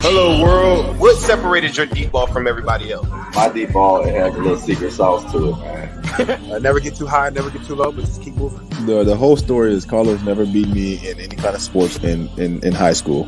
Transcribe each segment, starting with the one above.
Hello, world. What separated your deep ball from everybody else? My deep ball, it has a little secret sauce to it, man. Never get too high, never get too low, but just keep moving. The whole story is Carlos never beat me in any kind of sports in high school.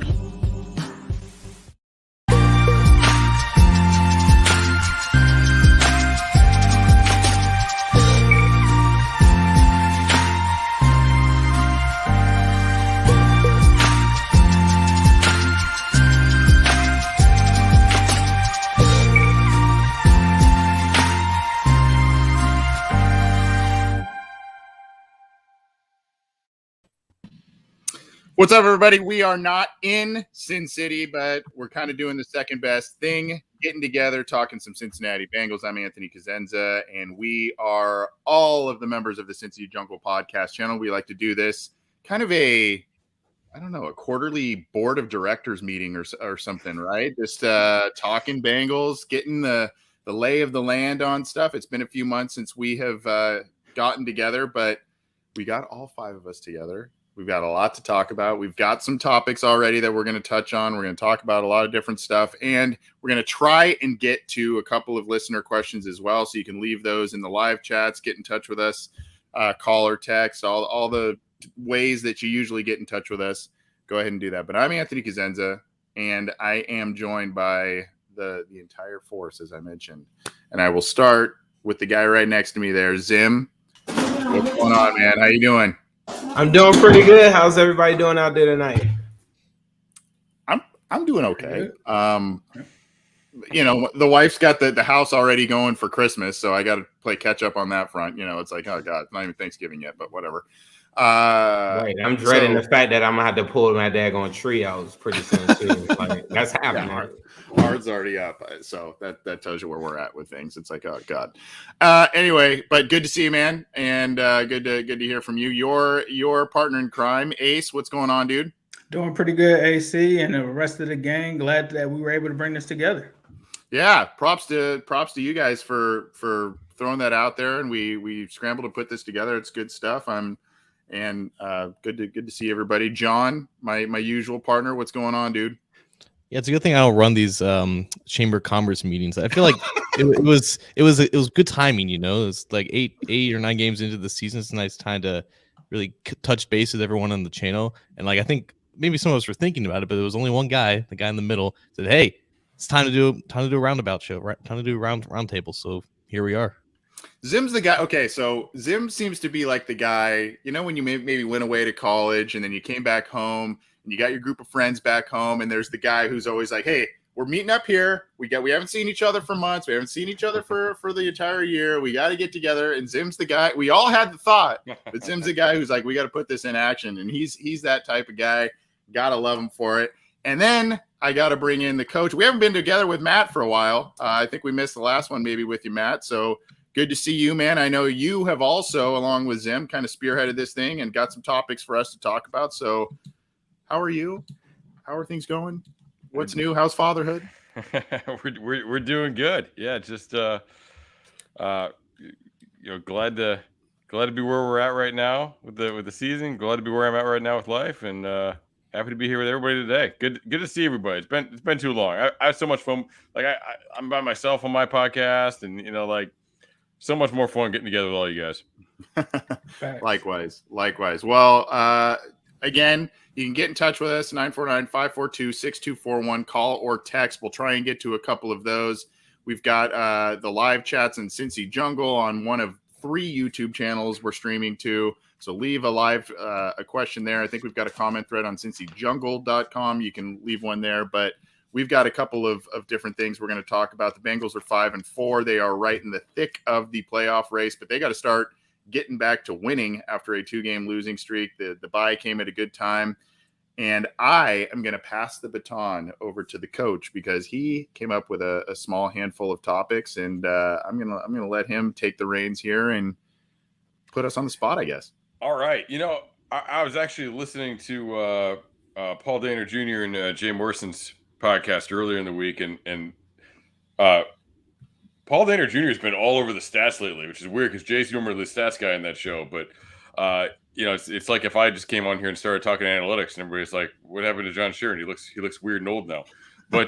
What's up, everybody? We are not in Sin City, but we're kind of doing the second best thing, getting together, talking some Cincinnati Bengals. I'm Anthony Cosenza, and we are all of the members of the Cincy Jungle podcast channel. We like to do this kind of a quarterly board of directors meeting or something, right? Just talking Bengals, getting the lay of the land on stuff. It's been a few months since we have gotten together, but we got all five of us together. We've got a lot to talk about. We've got some topics already that we're going to touch on. We're going to talk about a lot of different stuff, and we're going to try and get to a couple of listener questions as well. So you can leave those in the live chats, get in touch with us, call or text, all the ways that you usually get in touch with us. Go ahead and do that. But I'm Anthony Cosenza, and I am joined by the entire force, as I mentioned. And I will start with the guy right next to me there, Zim. What's going on, man? How you doing? I'm doing pretty good. How's everybody doing out there tonight? I'm doing okay. You know, the wife's got the house already going for Christmas, so I got to play catch up on that front. You know, it's like, oh God, it's not even Thanksgiving yet, but whatever. Right. I'm dreading the fact that I'm gonna have to pull my daggone tree out pretty soon too. Like that's happening. Yeah, ours already up, so that tells you where we're at with things. It's like, oh God. Anyway, but good to see you, man, and good to hear from you. Your partner in crime, Ace. What's going on, dude? Doing pretty good, AC, and the rest of the gang. Glad that we were able to bring this together. Yeah, props to you guys for throwing that out there, and we scrambled to put this together. It's good stuff. And good to see everybody. John, my usual partner, what's going on, dude? Yeah, it's a good thing I don't run these chamber of commerce meetings. I feel like it was good timing. You know, it's like eight or 9 games into the season. It's a nice time to really touch base with everyone on the channel. And like I think maybe some of us were thinking about it, but there was only one guy, the guy in the middle, said, "Hey, it's time to do a roundabout show, right? Time to do a round table." So here we are. Zim's the guy. Okay, so Zim seems to be like the guy, you know, when you maybe went away to college and then you came back home and you got your group of friends back home, and there's the guy who's always like, "Hey, we're meeting up here. We haven't seen each other for months. We haven't seen each other for the entire year. We got to get together." And Zim's the guy. We all had the thought, but Zim's the guy who's like, "We got to put this in action." And he's that type of guy. Gotta love him for it. And then I got to bring in the coach. We haven't been together with Matt for a while. I think we missed the last one maybe with you, Matt. So good to see you, man. I know you have also, along with Zim, kind of spearheaded this thing and got some topics for us to talk about. So how are you? How are things going? What's new? How's fatherhood? we're doing good. Yeah, just glad to be where we're at right now with the season. Glad to be where I'm at right now with life, and happy to be here with everybody today. Good to see everybody. It's been too long. I had so much fun. Like I'm by myself on my podcast, and you know, like so much more fun getting together with all you guys. Likewise. Well, again, you can get in touch with us, 949-542-6241, call or text. We'll try and get to a couple of those. We've got the live chats in Cincy Jungle on one of 3 YouTube channels we're streaming to. So leave a question there. I think we've got a comment thread on cincyjungle.com. You can leave one there, but we've got a couple of different things we're going to talk about. The Bengals are 5-4. They are right in the thick of the playoff race, but they got to start getting back to winning after a 2-game losing streak. The bye came at a good time, and I am going to pass the baton over to the coach because he came up with a small handful of topics, and I'm gonna let him take the reins here and put us on the spot, I guess. All right. You know, I was actually listening to Paul Dehner Jr. and Jay Morrison's podcast earlier in the week, and Paul Dehner Jr. has been all over the stats lately, which is weird because Jay's normally the stats guy in that show. But you know, it's like if I just came on here and started talking analytics, and everybody's like, "What happened to John Sheeran? He looks weird and old now." but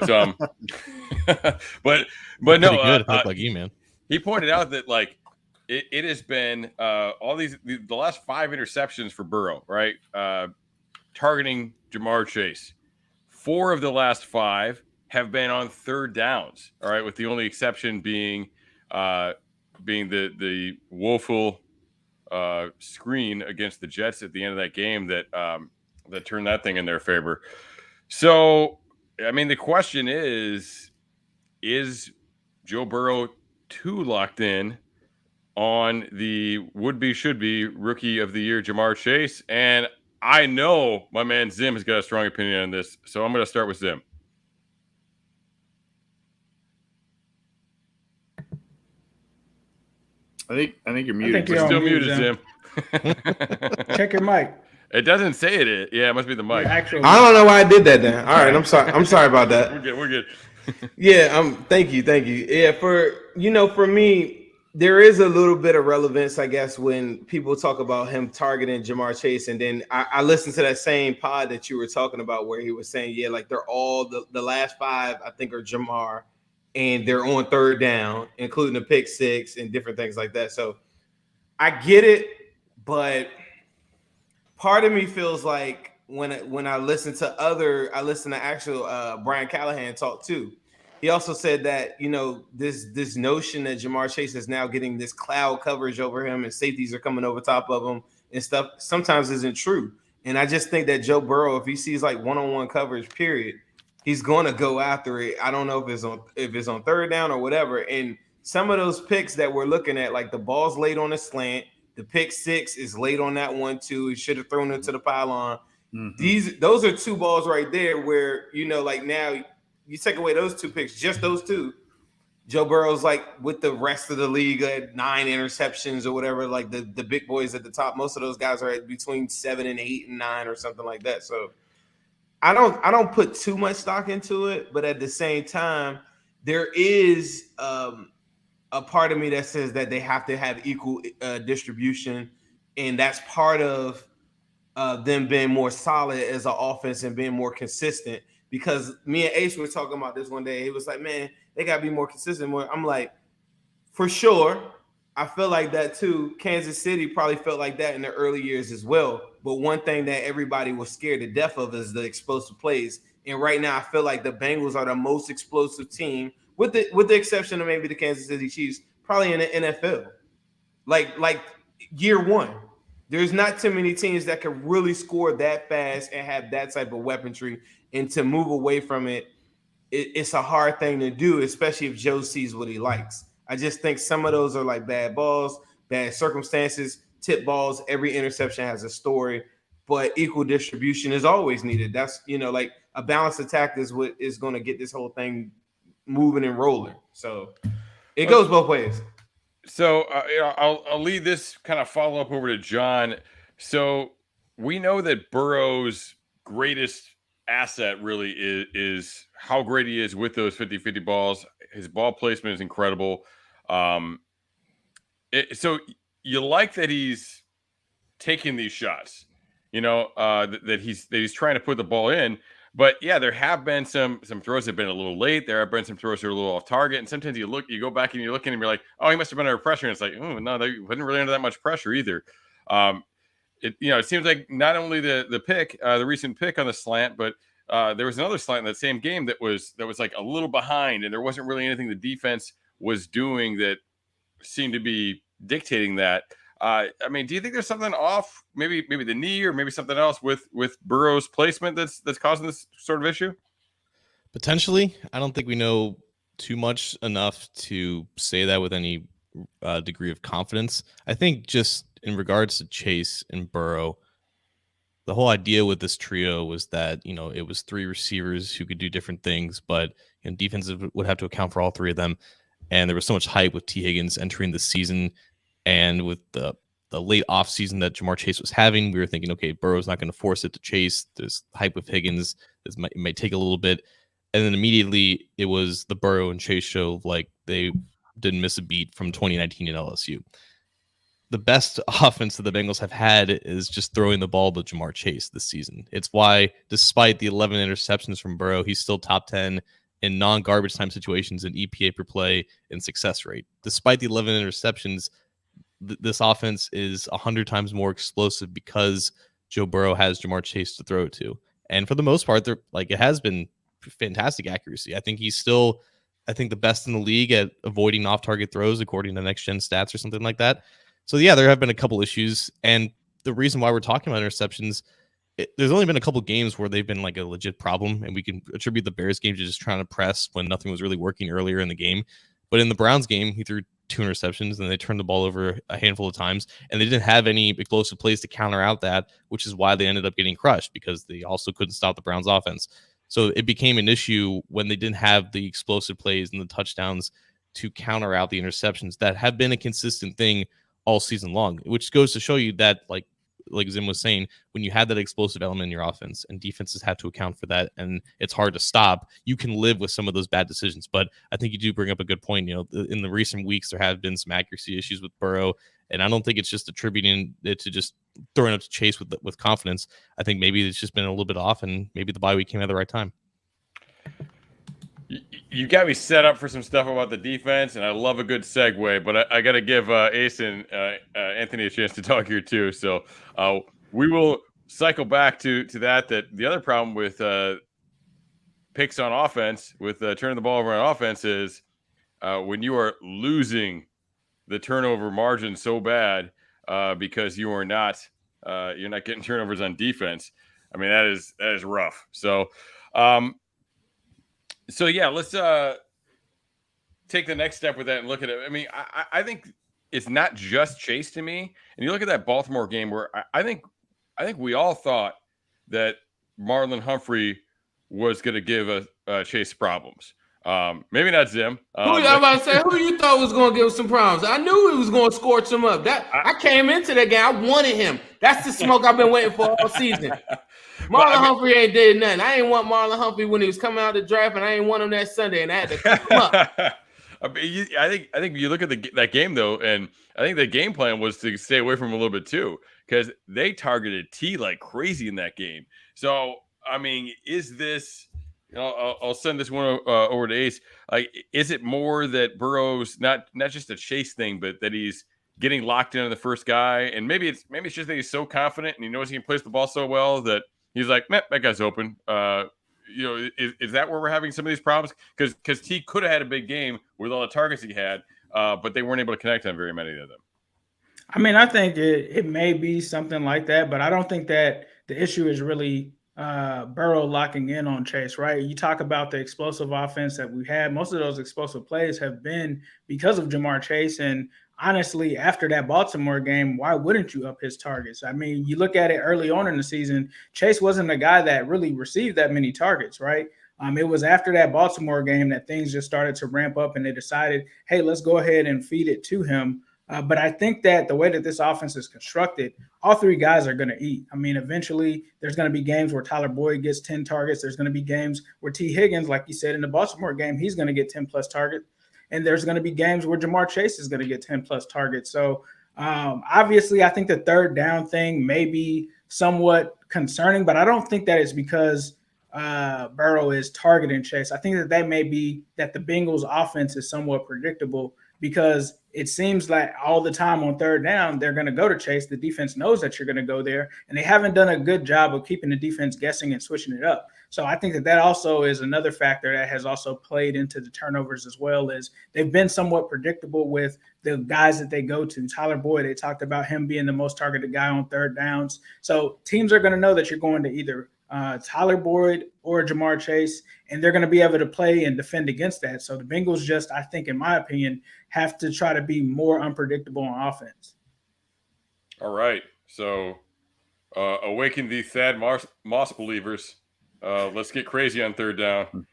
but Pretty no, good. If I look like you, man. he pointed out that like it has been all the last 5 interceptions for Burrow, right? Targeting Jamar Chase. 4 of the last 5 have been on third downs. All right, with the only exception being the woeful screen against the Jets at the end of that game that turned that thing in their favor. So, I mean, the question is Joe Burrow too locked in on the should-be rookie of the year, Jamar Chase? And I know my man Zim has got a strong opinion on this, so I'm going to start with Zim. I think you're muted. You're still mute, muted, Zim. Check your mic. It doesn't say it. Yeah, it must be the mic. I don't know why I did that then. All right, I'm sorry. I'm sorry about that. We're good. Yeah, thank you. Yeah, for me, there is a little bit of relevance, I guess, when people talk about him targeting Jamar Chase, and then I listened to that same pod that you were talking about where he was saying, yeah, like they're all the last 5, I think, are Jamar, and they're on third down, including the pick 6 and different things like that. So I get it, but part of me feels like when I listen to actual Brian Callahan talk too. He also said that, this notion that Jamar Chase is now getting this cloud coverage over him and safeties are coming over top of him and stuff sometimes isn't true. And I just think that Joe Burrow, if he sees like one-on-one coverage, period, he's going to go after it. I don't know if it's on third down or whatever. And some of those picks that we're looking at, like the ball's late on a slant, the pick 6 is late on that one too. He should have thrown it to the pylon. Mm-hmm. Those are 2 balls right there where, like now you take away those 2 picks, just those 2. Joe Burrow's like with the rest of the league at 9 interceptions or whatever. Like the big boys at the top, most of those guys are at between 7 and 8 and 9 or something like that. So I don't put too much stock into it, but at the same time, there is a part of me that says that they have to have equal distribution, and that's part of them being more solid as an offense and being more consistent. Because me and Ace were talking about this one day. He was like, man, they got to be more consistent. More. I'm like, for sure. I feel like that too. Kansas City probably felt like that in the early years as well. But one thing that everybody was scared to death of is the explosive plays. And right now, I feel like the Bengals are the most explosive team, with the exception of maybe the Kansas City Chiefs, probably in the NFL. Like year one. There's not too many teams that can really score that fast and have that type of weaponry. And to move away from it, it's a hard thing to do, especially if Joe sees what he likes. I just think some of those are like bad balls, bad circumstances, tip balls. Every interception has a story, but equal distribution is always needed. That's, like a balanced attack is what is going to get this whole thing moving and rolling. So it goes both ways. So I'll leave this kind of follow up over to John. So we know that Burrow's greatest asset really is how great he is with those 50-50 balls. His ball placement is incredible. So you like that he's taking these shots, that he's trying to put the ball in. But yeah, there have been some throws that have been a little late. There have been some throws that are a little off target. And sometimes you go back and you're looking and you're like, oh, he must have been under pressure. And it's like, oh no, they wasn't really under that much pressure either. It seems like not only the recent pick on the slant, but there was another slant in that same game that was like a little behind, and there wasn't really anything the defense was doing that seemed to be dictating that. Do you think there's something off? Maybe the knee, or maybe something else with Burrow's placement that's causing this sort of issue? Potentially. I don't think we know too much enough to say that with any degree of confidence. I think just in regards to Chase and Burrow, the whole idea with this trio was that, it was 3 receivers who could do different things, but defenses would have to account for all 3 of them. And there was so much hype with T. Higgins entering the season, and with the late offseason that Jamar Chase was having, we were thinking, okay, Burrow's not going to force it to Chase. There's hype with Higgins. It might take a little bit. And then immediately it was the Burrow and Chase show, like they didn't miss a beat from 2019 in LSU. the best offense that the Bengals have had is just throwing the ball to Jamar Chase this season. It's why, despite the 11 interceptions from Burrow, he's still top 10 in non-garbage time situations in EPA per play and success rate. Despite the 11 interceptions, this offense is 100 times more explosive because Joe Burrow has Jamar Chase to throw it to. And for the most part, it has been fantastic accuracy. I think he's still, the best in the league at avoiding off-target throws, according to Next Gen Stats or something like that. So yeah, there have been a couple issues, and the reason why we're talking about interceptions, there's only been a couple games where they've been like a legit problem, and we can attribute the Bears game to just trying to press when nothing was really working earlier in the game. But in the Browns game, he threw 2 interceptions, and they turned the ball over a handful of times, and they didn't have any explosive plays to counter out that, which is why they ended up getting crushed, because they also couldn't stop the Browns offense. So it became an issue when they didn't have the explosive plays and the touchdowns to counter out the interceptions that have been a consistent thing all season long, which goes to show you that, like Zim was saying, when you have that explosive element in your offense and defenses have to account for that, and it's hard to stop, you can live with some of those bad decisions. But I think you do bring up a good point. In the recent weeks, there have been some accuracy issues with Burrow, and I don't think it's just attributing it to just throwing up to Chase with confidence. I think maybe it's just been a little bit off, and maybe the bye week came at the right time. You got me set up for some stuff about the defense, and I love a good segue, but I got to give Ace and Anthony a chance to talk here too. So we will cycle back to that the other problem with picks on offense, with turning the ball over on offense, is when you are losing the turnover margin so bad because you're not getting turnovers on defense. I mean, that is rough. So yeah, let's take the next step with that and look at it. I mean, I think it's not just Chase to me. And you look at that Baltimore game where I think we all thought that Marlon Humphrey was going to give Chase problems. Maybe not Zim. Who you thought was going to give him some problems? I knew he was going to scorch him up. I came into that game. I wanted him. That's the smoke I've been waiting for all season. Marlon Humphrey ain't did nothing. I ain't want Marlon Humphrey when he was coming out of the draft, and I ain't want him that Sunday, and I had to pick him up. I think you look at that game though, and I think the game plan was to stay away from him a little bit too, because they targeted T like crazy in that game. So I mean, is this? I'll send this one over to Ace. Like, is it more that Burrow's not just a Chase thing, but that he's getting locked in on the first guy, and maybe it's just that he's so confident and he knows he can place the ball so well that he's like, man, that guy's open. Is that where we're having some of these problems? Because T could have had a big game with all the targets he had, but they weren't able to connect on very many of them. I mean, I think it may be something like that, but I don't think that the issue is really Burrow locking in on Chase, right? You talk about the explosive offense that we had. Most of those explosive plays have been because of Jamar Chase. And honestly, after that Baltimore game, why wouldn't you up his targets? I mean, you look at it early on in the season, Chase wasn't a guy that really received that many targets, right? It was after that Baltimore game that things just started to ramp up, and they decided, hey, let's go ahead and feed it to him. But I think that the way that this offense is constructed, all 3 guys are going to eat. I mean, eventually there's going to be games where Tyler Boyd gets 10 targets. There's going to be games where T. Higgins, like you said, in the Baltimore game, he's going to get 10-plus targets. And there's going to be games where Jamar Chase is going to get 10-plus targets. So obviously I think the third down thing may be somewhat concerning, but I don't think that it's because Burrow is targeting Chase. I think that may be that the Bengals offense is somewhat predictable, because it seems like all the time on third down, they're going to go to Chase. The defense knows that you're going to go there, and they haven't done a good job of keeping the defense guessing and switching it up. So I think that also is another factor that has also played into the turnovers as well, is they've been somewhat predictable with the guys that they go to. Tyler Boyd, they talked about him being the most targeted guy on third downs. So teams are going to know that you're going to either Tyler Boyd or Jamar Chase, and they're going to be able to play and defend against that. So the Bengals just, I think, in my opinion, have to try to be more unpredictable on offense. All right. So awaken these Thad Moss believers. Let's get crazy on third down.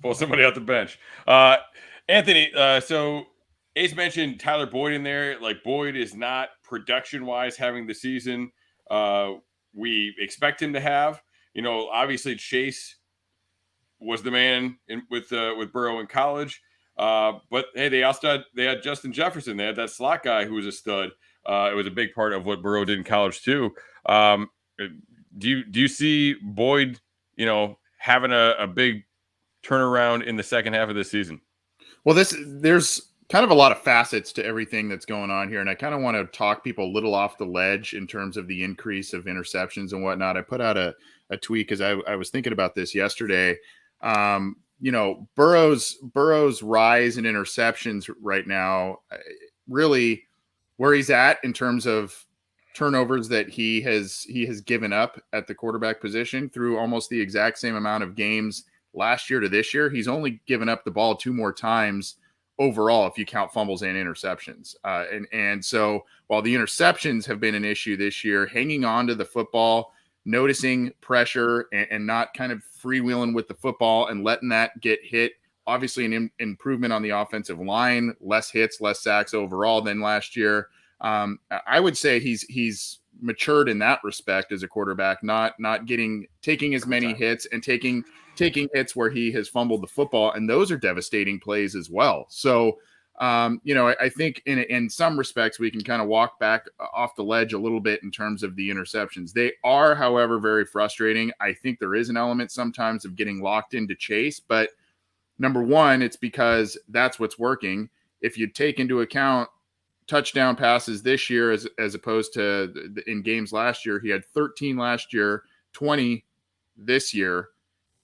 Pull somebody out the bench. Anthony, so Ace mentioned Tyler Boyd in there. Like, Boyd is not production-wise having the season we expect him to have. Obviously Chase was the man with Burrow in college. But hey, they had Justin Jefferson. They had that slot guy who was a stud. It was a big part of what Burrow did in college too. Do you see Boyd, having a big turnaround in the second half of this season? Well, there's kind of a lot of facets to everything that's going on here, and I kind of want to talk people a little off the ledge in terms of the increase of interceptions and whatnot. I put out a tweet because I was thinking about this yesterday. Burrow's rise in interceptions right now, really where he's at in terms of turnovers that he has given up at the quarterback position through almost the exact same amount of games last year to this year. He's only given up the ball 2 more times overall if you count fumbles and interceptions. And so while the interceptions have been an issue this year, hanging on to the football, noticing pressure and not kind of freewheeling with the football and letting that get hit, obviously an improvement on the offensive line, less hits, less sacks overall than last year. I would say he's matured in that respect as a quarterback, not taking as many hits and taking hits where he has fumbled the football, and those are devastating plays as well. So, I think in some respects we can kind of walk back off the ledge a little bit in terms of the interceptions. They are, however, very frustrating. I think there is an element sometimes of getting locked into Chase, but number one, it's because that's what's working. If you take into account touchdown passes this year as opposed to in games last year, he had 13 last year, 20 this year.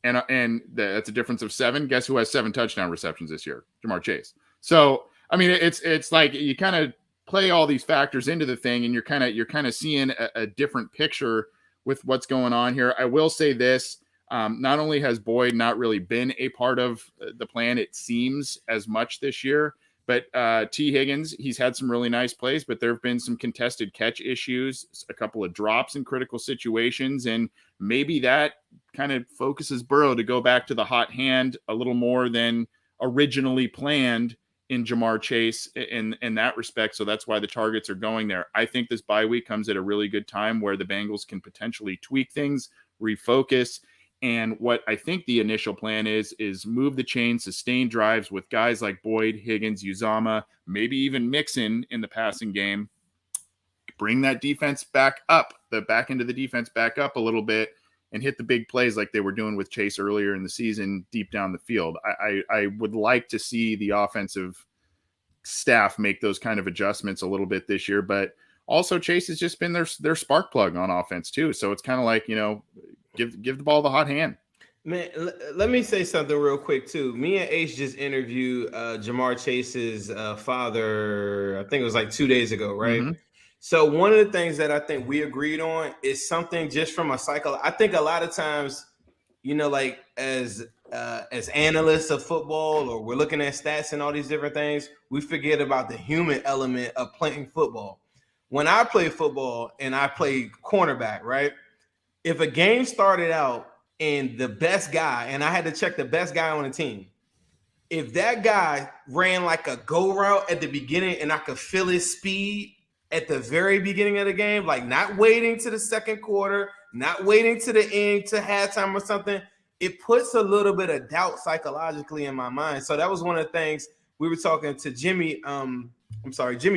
And that's a difference of 7. Guess who has 7 touchdown receptions this year? Jamar Chase. So, I mean, it's like you kind of play all these factors into the thing, and you're kind of seeing a different picture with what's going on here. I will say this: not only has Boyd not really been a part of the plan, it seems, as much this year, but T. Higgins, he's had some really nice plays, but there have been some contested catch issues, a couple of drops in critical situations, and maybe that kind of focuses Burrow to go back to the hot hand a little more than originally planned in Jamar Chase in that respect. So that's why the targets are going there. I think this bye week comes at a really good time where the Bengals can potentially tweak things, refocus. And what I think the initial plan is move the chain, sustain drives with guys like Boyd, Higgins, Uzama, maybe even Mixon in the passing game. Bring that defense back up, the back end of the defense back up a little bit, and hit the big plays like they were doing with Chase earlier in the season deep down the field. I would like to see the offensive staff make those kind of adjustments a little bit this year, but also Chase has just been their spark plug on offense too. So it's kind of like, give the ball the hot hand. Man, let me say something real quick too. Me and H just interviewed Jamar Chase's father, I think it was like 2 days ago, right? Mm-hmm. So one of the things that I think we agreed on is something just from a cycle. I think a lot of times, like as analysts of football, or we're looking at stats and all these different things, we forget about the human element of playing football. When I play football and I play cornerback, right? If a game started out and the best guy, and I had to check the best guy on the team, if that guy ran like a go route at the beginning and I could feel his speed at the very beginning of the game, like not waiting to the second quarter, not waiting to the end, to halftime or something, it puts a little bit of doubt psychologically in my mind. So that was one of the things we were talking to Jimmy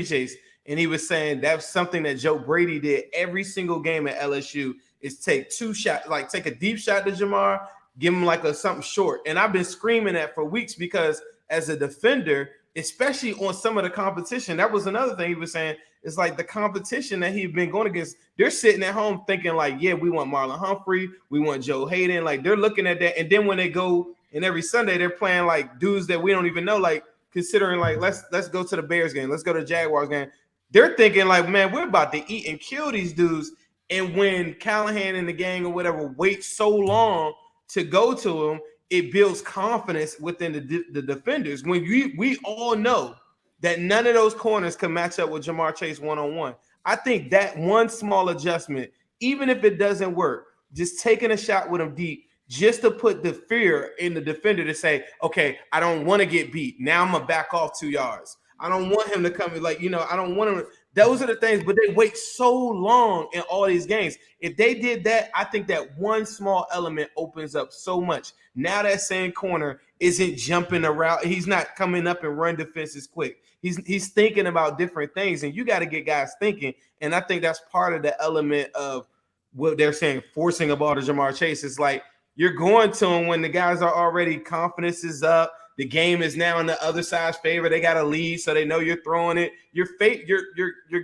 Chase, and he was saying that's something that Joe Brady did every single game at LSU, is take 2 shots, like take a deep shot to Jamar, give him like something short. And I've been screaming that for weeks because as a defender, especially on some of the competition, that was another thing he was saying. It's like the competition that he's been going against, they're sitting at home thinking like, yeah, we want Marlon Humphrey, we want Joe Hayden. Like they're looking at that. And then when they go and every Sunday, they're playing like dudes that we don't even know, like considering like, let's go to the Bears game. Let's go to the Jaguars game. They're thinking like, man, we're about to eat and kill these dudes. And when Callahan and the gang or whatever wait so long to go to him, it builds confidence within the defenders. When we all know that none of those corners can match up with Jamar Chase one-on-one. I think that one small adjustment, even if it doesn't work, just taking a shot with him deep, just to put the fear in the defender to say, okay, I don't want to get beat. Now I'm going to back off 2 yards. I don't want him to come like, I don't want him. Those are the things, but they wait so long in all these games. If they did that, I think that one small element opens up so much. Now that same corner isn't jumping around. He's not coming up and run defenses quick. He's thinking about different things, and you got to get guys thinking. And I think that's part of the element of what they're saying, forcing a ball to Jamar Chase. It's like you're going to him when the guys are already, confidence is up. The game is now in the other side's favor. They got a lead, so they know you're throwing it. You're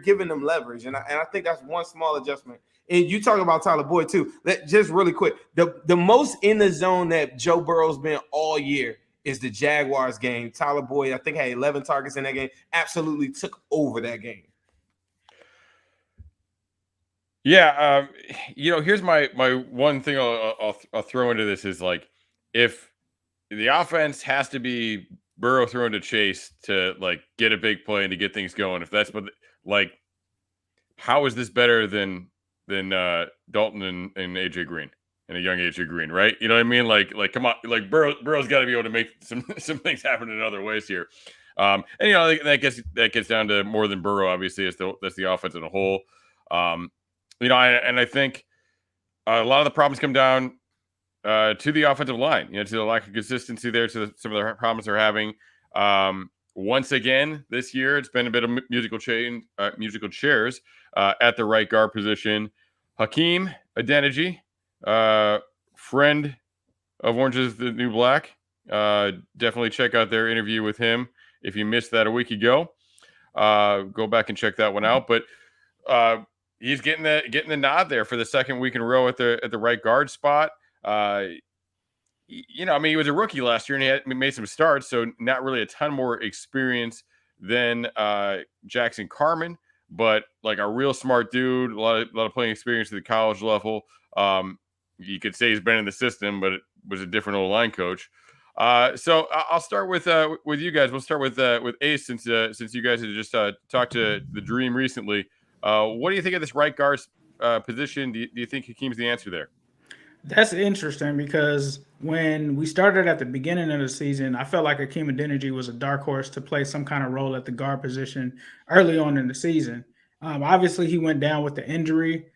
giving them leverage, and I think that's one small adjustment. And you talk about Tyler Boyd too. Just really quick, the most in the zone that Joe Burrow's been all year is the Jaguars game. Tyler Boyd, I think, had 11 targets in that game. Absolutely took over that game. Yeah, here's my one thing I'll throw into this is like, if the offense has to be Burrow throwing to Chase to like get a big play and to get things going, if that's what, like, how is this better than Dalton and AJ Green and a young AJ Green, right? You know what I mean? Like come on, like Burrow's got to be able to make some things happen in other ways here. And that gets down to more than Burrow, obviously. That's the offense as a whole. I think a lot of the problems come down to the offensive line, to the lack of consistency there, to some of the problems they're having. Once again, this year, it's been a bit of musical chairs at the right guard position. Hakeem Adeniji, friend of Orange is the New Black. Definitely check out their interview with him. If you missed that a week ago, go back and check that one out. But he's getting the nod there for the second week in a row at the right guard spot. He was a rookie last year and he made some starts, so not really a ton more experience than Jackson Carman, but like a real smart dude, a lot of playing experience at the college level. You could say he's been in the system, but it was a different old line coach. So I'll start with you guys. We'll start with Ace, since you guys had just talked to the Dream recently. What do you think of this right guard position? Do you think Hakeem's the answer there? That's interesting because when we started at the beginning of the season, I felt like Hakeem Adeniji was a dark horse to play some kind of role at the guard position early on in the season. Obviously, he went down with the injury.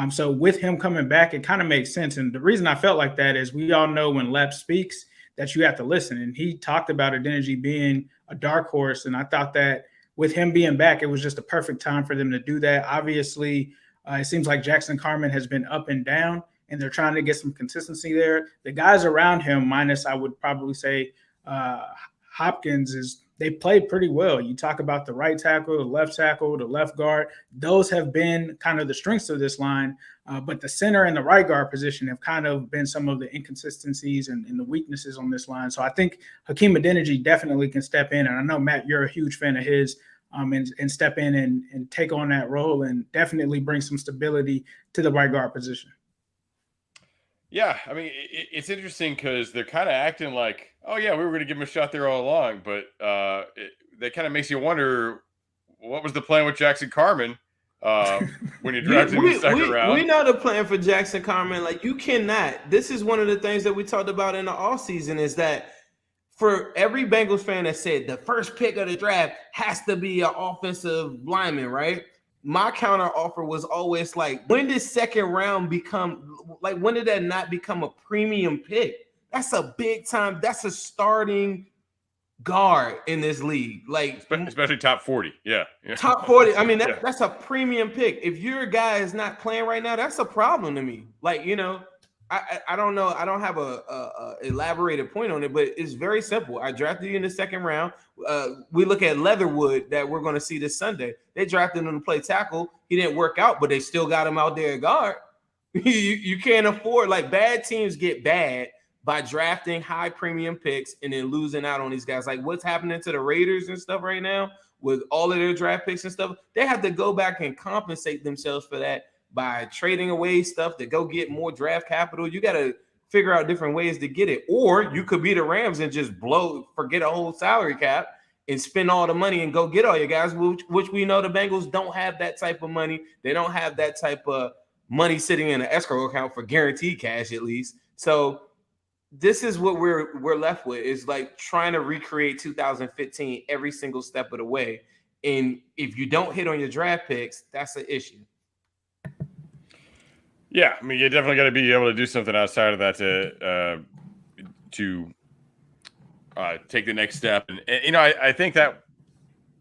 So with him coming back, it kind of makes sense. And the reason I felt like that is we all know when Lep speaks that you have to listen. And he talked about Adeniji being a dark horse. And I thought that with him being back, it was just a perfect time for them to do that. Obviously, it seems like Jackson Carman has been up and down, and they're trying to get some consistency there. The guys around him, minus I would probably say Hopkins, they played pretty well. You talk about the right tackle, the left guard. Those have been kind of the strengths of this line. But the center and the right guard position have kind of been some of the inconsistencies and the weaknesses on this line. So I think Hakeem Adeniji definitely can step in. And I know, Matt, you're a huge fan of his, and step in and take on that role and definitely bring some stability to the right guard position. Yeah, I mean, it's interesting because they're kind of acting like, oh, yeah, we were going to give him a shot there all along. But that kind of makes you wonder, what was the plan with Jackson Carman when you drafted him in the second round? We know the plan for Jackson Carman. Like, you cannot. This is one of the things that we talked about in the offseason is that for every Bengals fan that said the first pick of the draft has to be an offensive lineman, right? My counter offer was always like, when did second round become like, when did that not become a premium pick? That's a big time. That's a starting guard in this league. Like, especially top 40. Yeah. Top 40. I mean, that's a premium pick. If your guy is not playing right now, that's a problem to me. Like, I don't know. I don't have a elaborated point on it, but it's very simple. I drafted you in the second round. We look at Leatherwood that we're going to see this Sunday. They drafted him to play tackle. He didn't work out, but they still got him out there at guard. You can't afford, like, bad teams get bad by drafting high premium picks and then losing out on these guys. Like what's happening to the Raiders and stuff right now with all of their draft picks and stuff. They have to go back and compensate themselves for that by trading away stuff to go get more draft capital. You got to figure out different ways to get it. Or you could be the Rams and just forget a whole salary cap and spend all the money and go get all your guys, which we know the Bengals don't have that type of money. They don't have that type of money sitting in an escrow account for guaranteed cash, at least. So this is what we're left with, is like trying to recreate 2015 every single step of the way. And if you don't hit on your draft picks, that's an issue. Yeah, I mean, you definitely got to be able to do something outside of that to take the next step. And you know, I think that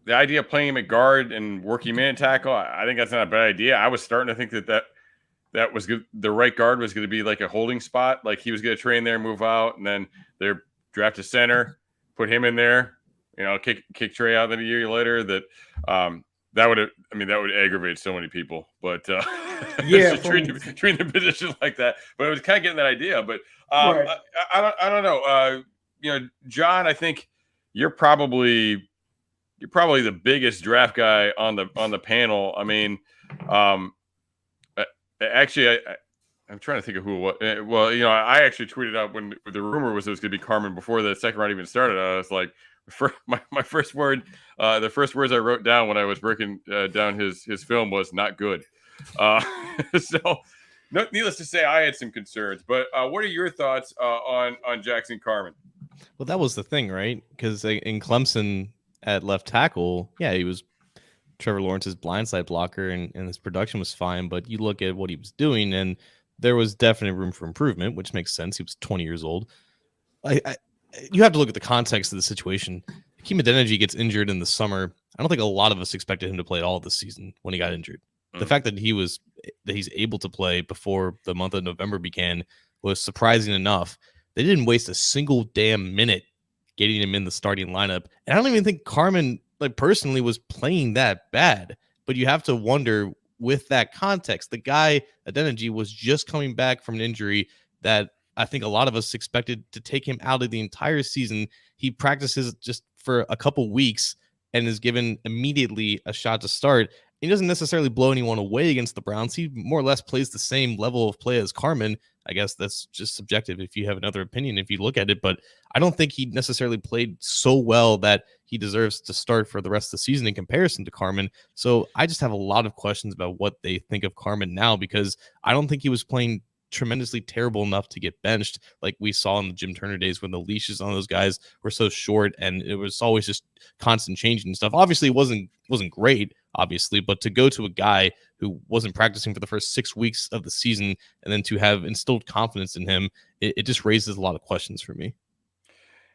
the idea of playing him at guard and working man tackle, I think that's not a bad idea. I was starting to think that was good. The right guard was going to be like a holding spot, like he was going to train there, move out, and then they're draft a center, put him in there. You know, kick Trey out. Then a year later, that would aggravate so many people. But yeah, treating the position like that. But I was kind of getting that idea. But right. I don't know. You know, John, I think you're probably the biggest draft guy on the panel. I mean, actually, I'm trying to think of who it was. Well, you know, I actually tweeted out when the rumor was it was going to be Carmen before the second round even started. I was like, my first word, the first words I wrote down when I was breaking down his film was not good. So, needless to say, I had some concerns. But what are your thoughts on Jackson Carman? Well, that was the thing, right? Because in Clemson at left tackle, yeah, he was Trevor Lawrence's blindside blocker, and his production was fine. But you look at what he was doing, and there was definite room for improvement, which makes sense. He was 20 years old. You have to look at the context of the situation. Hakeem Adeniji gets injured in the summer. I don't think a lot of us expected him to play at all this season when he got injured. The fact that he's able to play before the month of November began was surprising enough. They didn't waste a single damn minute getting him in the starting lineup. And I don't even think Carman, like, personally was playing that bad. But you have to wonder, with that context, the guy, Adeniji, was just coming back from an injury that I think a lot of us expected to take him out of the entire season. He practices just for a couple weeks and is given immediately a shot to start. He doesn't necessarily blow anyone away against the Browns. He more or less plays the same level of play as Carman. I guess that's just subjective if you have another opinion, if you look at it. But I don't think he necessarily played so well that he deserves to start for the rest of the season in comparison to Carman. So I just have a lot of questions about what they think of Carman now, because I don't think he was playing tremendously terrible enough to get benched like we saw in the Jim Turner days when the leashes on those guys were so short and it was always just constant changing and stuff. Obviously it wasn't great, obviously, but to go to a guy who wasn't practicing for the first 6 weeks of the season and then to have instilled confidence in him, it just raises a lot of questions for me.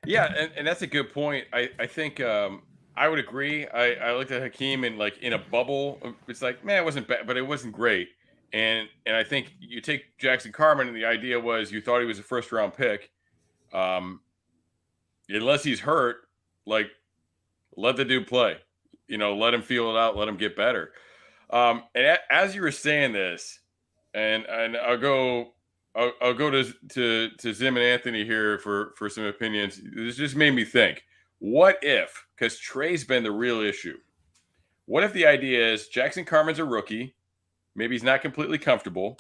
Yeah, and that's a good point. I think I would agree. I looked at Hakeem and, like, in a bubble, it's like, man, it wasn't bad, but it wasn't great. And I think you take Jackson Carman, and the idea was you thought he was a first-round pick. Unless he's hurt, like, let the dude play. You know, let him feel it out, let him get better. And as you were saying this, and I'll go to Zim and Anthony here for some opinions. This just made me think, what if, because Trey's been the real issue, what if the idea is Jackson Carman's a rookie, maybe he's not completely comfortable,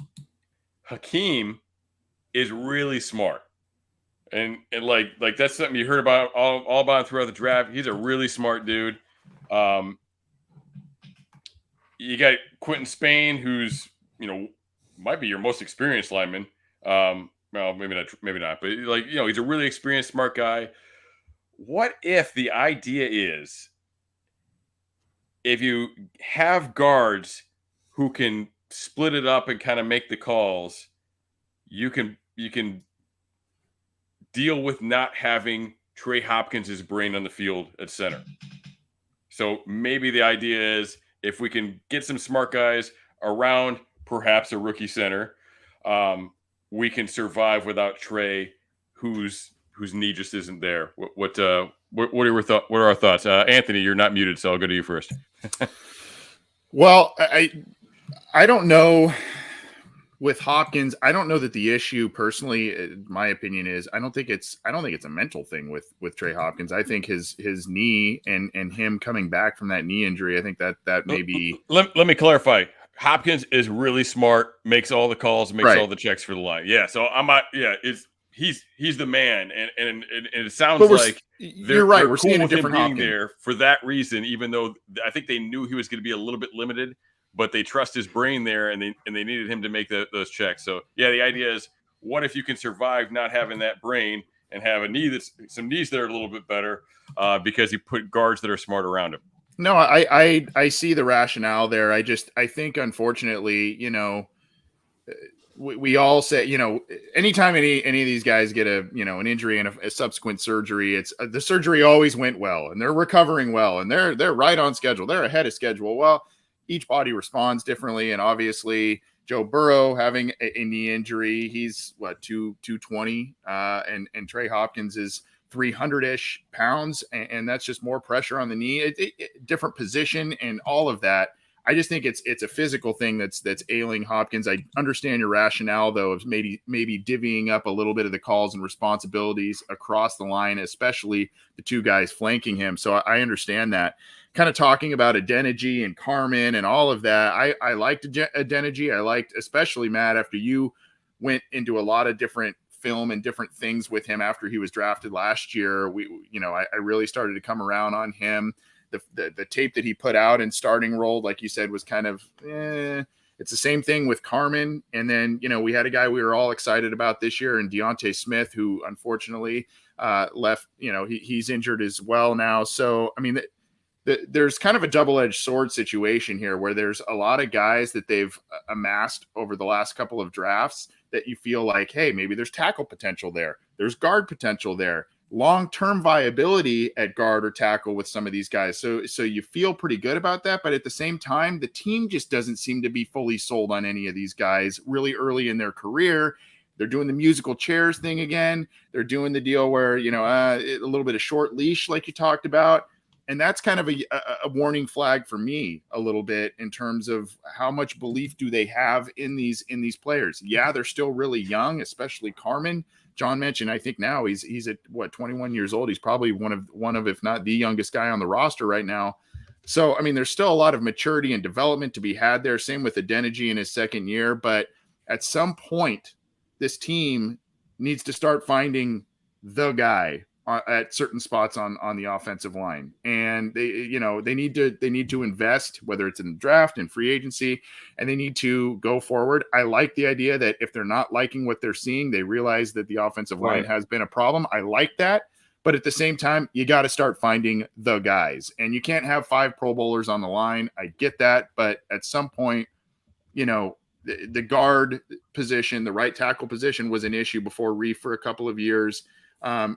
Hakeem is really smart, and like that's something you heard about all about him throughout the draft. He's a really smart dude. You got Quentin Spain, who's, you know, might be your most experienced lineman. Well, maybe not, but, like, you know, he's a really experienced, smart guy. What if the idea is, if you have guards who can split it up and kind of make the calls, you can deal with not having Trey Hopkins' brain on the field at center. So maybe the idea is, if we can get some smart guys around perhaps a rookie center, we can survive without Trey, whose knee just isn't there. What are our thoughts? Anthony, you're not muted, so I'll go to you first. Well, I don't know with Hopkins. I don't know that the issue, personally, my opinion is, I don't think it's a mental thing with Trey Hopkins. I think his knee and him coming back from that knee injury, I think that may be. Let me clarify. Hopkins is really smart, makes all the calls, makes all the checks for the line. Yeah, so I'm not. Yeah, he's the man, and it sounds like you're right. We're cool seeing a with him different being Hopkins there for that reason. Even though I think they knew he was going to be a little bit limited, but they trust his brain there, and they needed him to make those checks. So yeah, the idea is, what if you can survive not having that brain and have a knee some knees that are a little bit better because you put guards that are smart around him. No, I see the rationale there. I think unfortunately, we all say, anytime any of these guys get an injury and a subsequent surgery, it's the surgery always went well and they're recovering well and they're right on schedule. They're ahead of schedule. Well, each body responds differently. And obviously Joe Burrow having a knee injury, he's 220 and Trey Hopkins is 300-ish pounds. And that's just more pressure on the knee, different position and all of that. I just think it's a physical thing that's ailing Hopkins. I understand your rationale, though, of maybe divvying up a little bit of the calls and responsibilities across the line, especially the two guys flanking him. So I understand that. Kind of talking about Adeniji and Carmen and all of that. I liked Adeniji. I liked, especially Matt, after you went into a lot of different film and different things with him after he was drafted last year. I really started to come around on him. The tape that he put out and starting role, like you said, was kind of it's the same thing with Carmen. And then, we had a guy we were all excited about this year and Deontay Smith, who unfortunately left, he's injured as well now. So, I mean, there's kind of a double-edged sword situation here where there's a lot of guys that they've amassed over the last couple of drafts that you feel like, hey, maybe there's tackle potential there. There's guard potential there. Long-term viability at guard or tackle with some of these guys. So you feel pretty good about that. But at the same time, the team just doesn't seem to be fully sold on any of these guys really early in their career. They're doing the musical chairs thing again. They're doing the deal where, a little bit of short leash like you talked about. And that's kind of a warning flag for me a little bit in terms of how much belief do they have in these players. Yeah, they're still really young, especially Carmen. John mentioned, I think now he's at 21 years old. He's probably one of, if not the youngest guy on the roster right now. So, I mean, there's still a lot of maturity and development to be had there. Same with Adeniji in his second year. But at some point, this team needs to start finding the guy at certain spots on the offensive line. And they need to invest, whether it's in the draft and free agency, and they need to go forward. I like the idea that if they're not liking what they're seeing, they realize that the offensive line has been a problem. I like that. But at the same time, you got to start finding the guys, and you can't have 5 Pro Bowlers on the line. I get that. But at some point, the guard position, the right tackle position was an issue before Reef for a couple of years.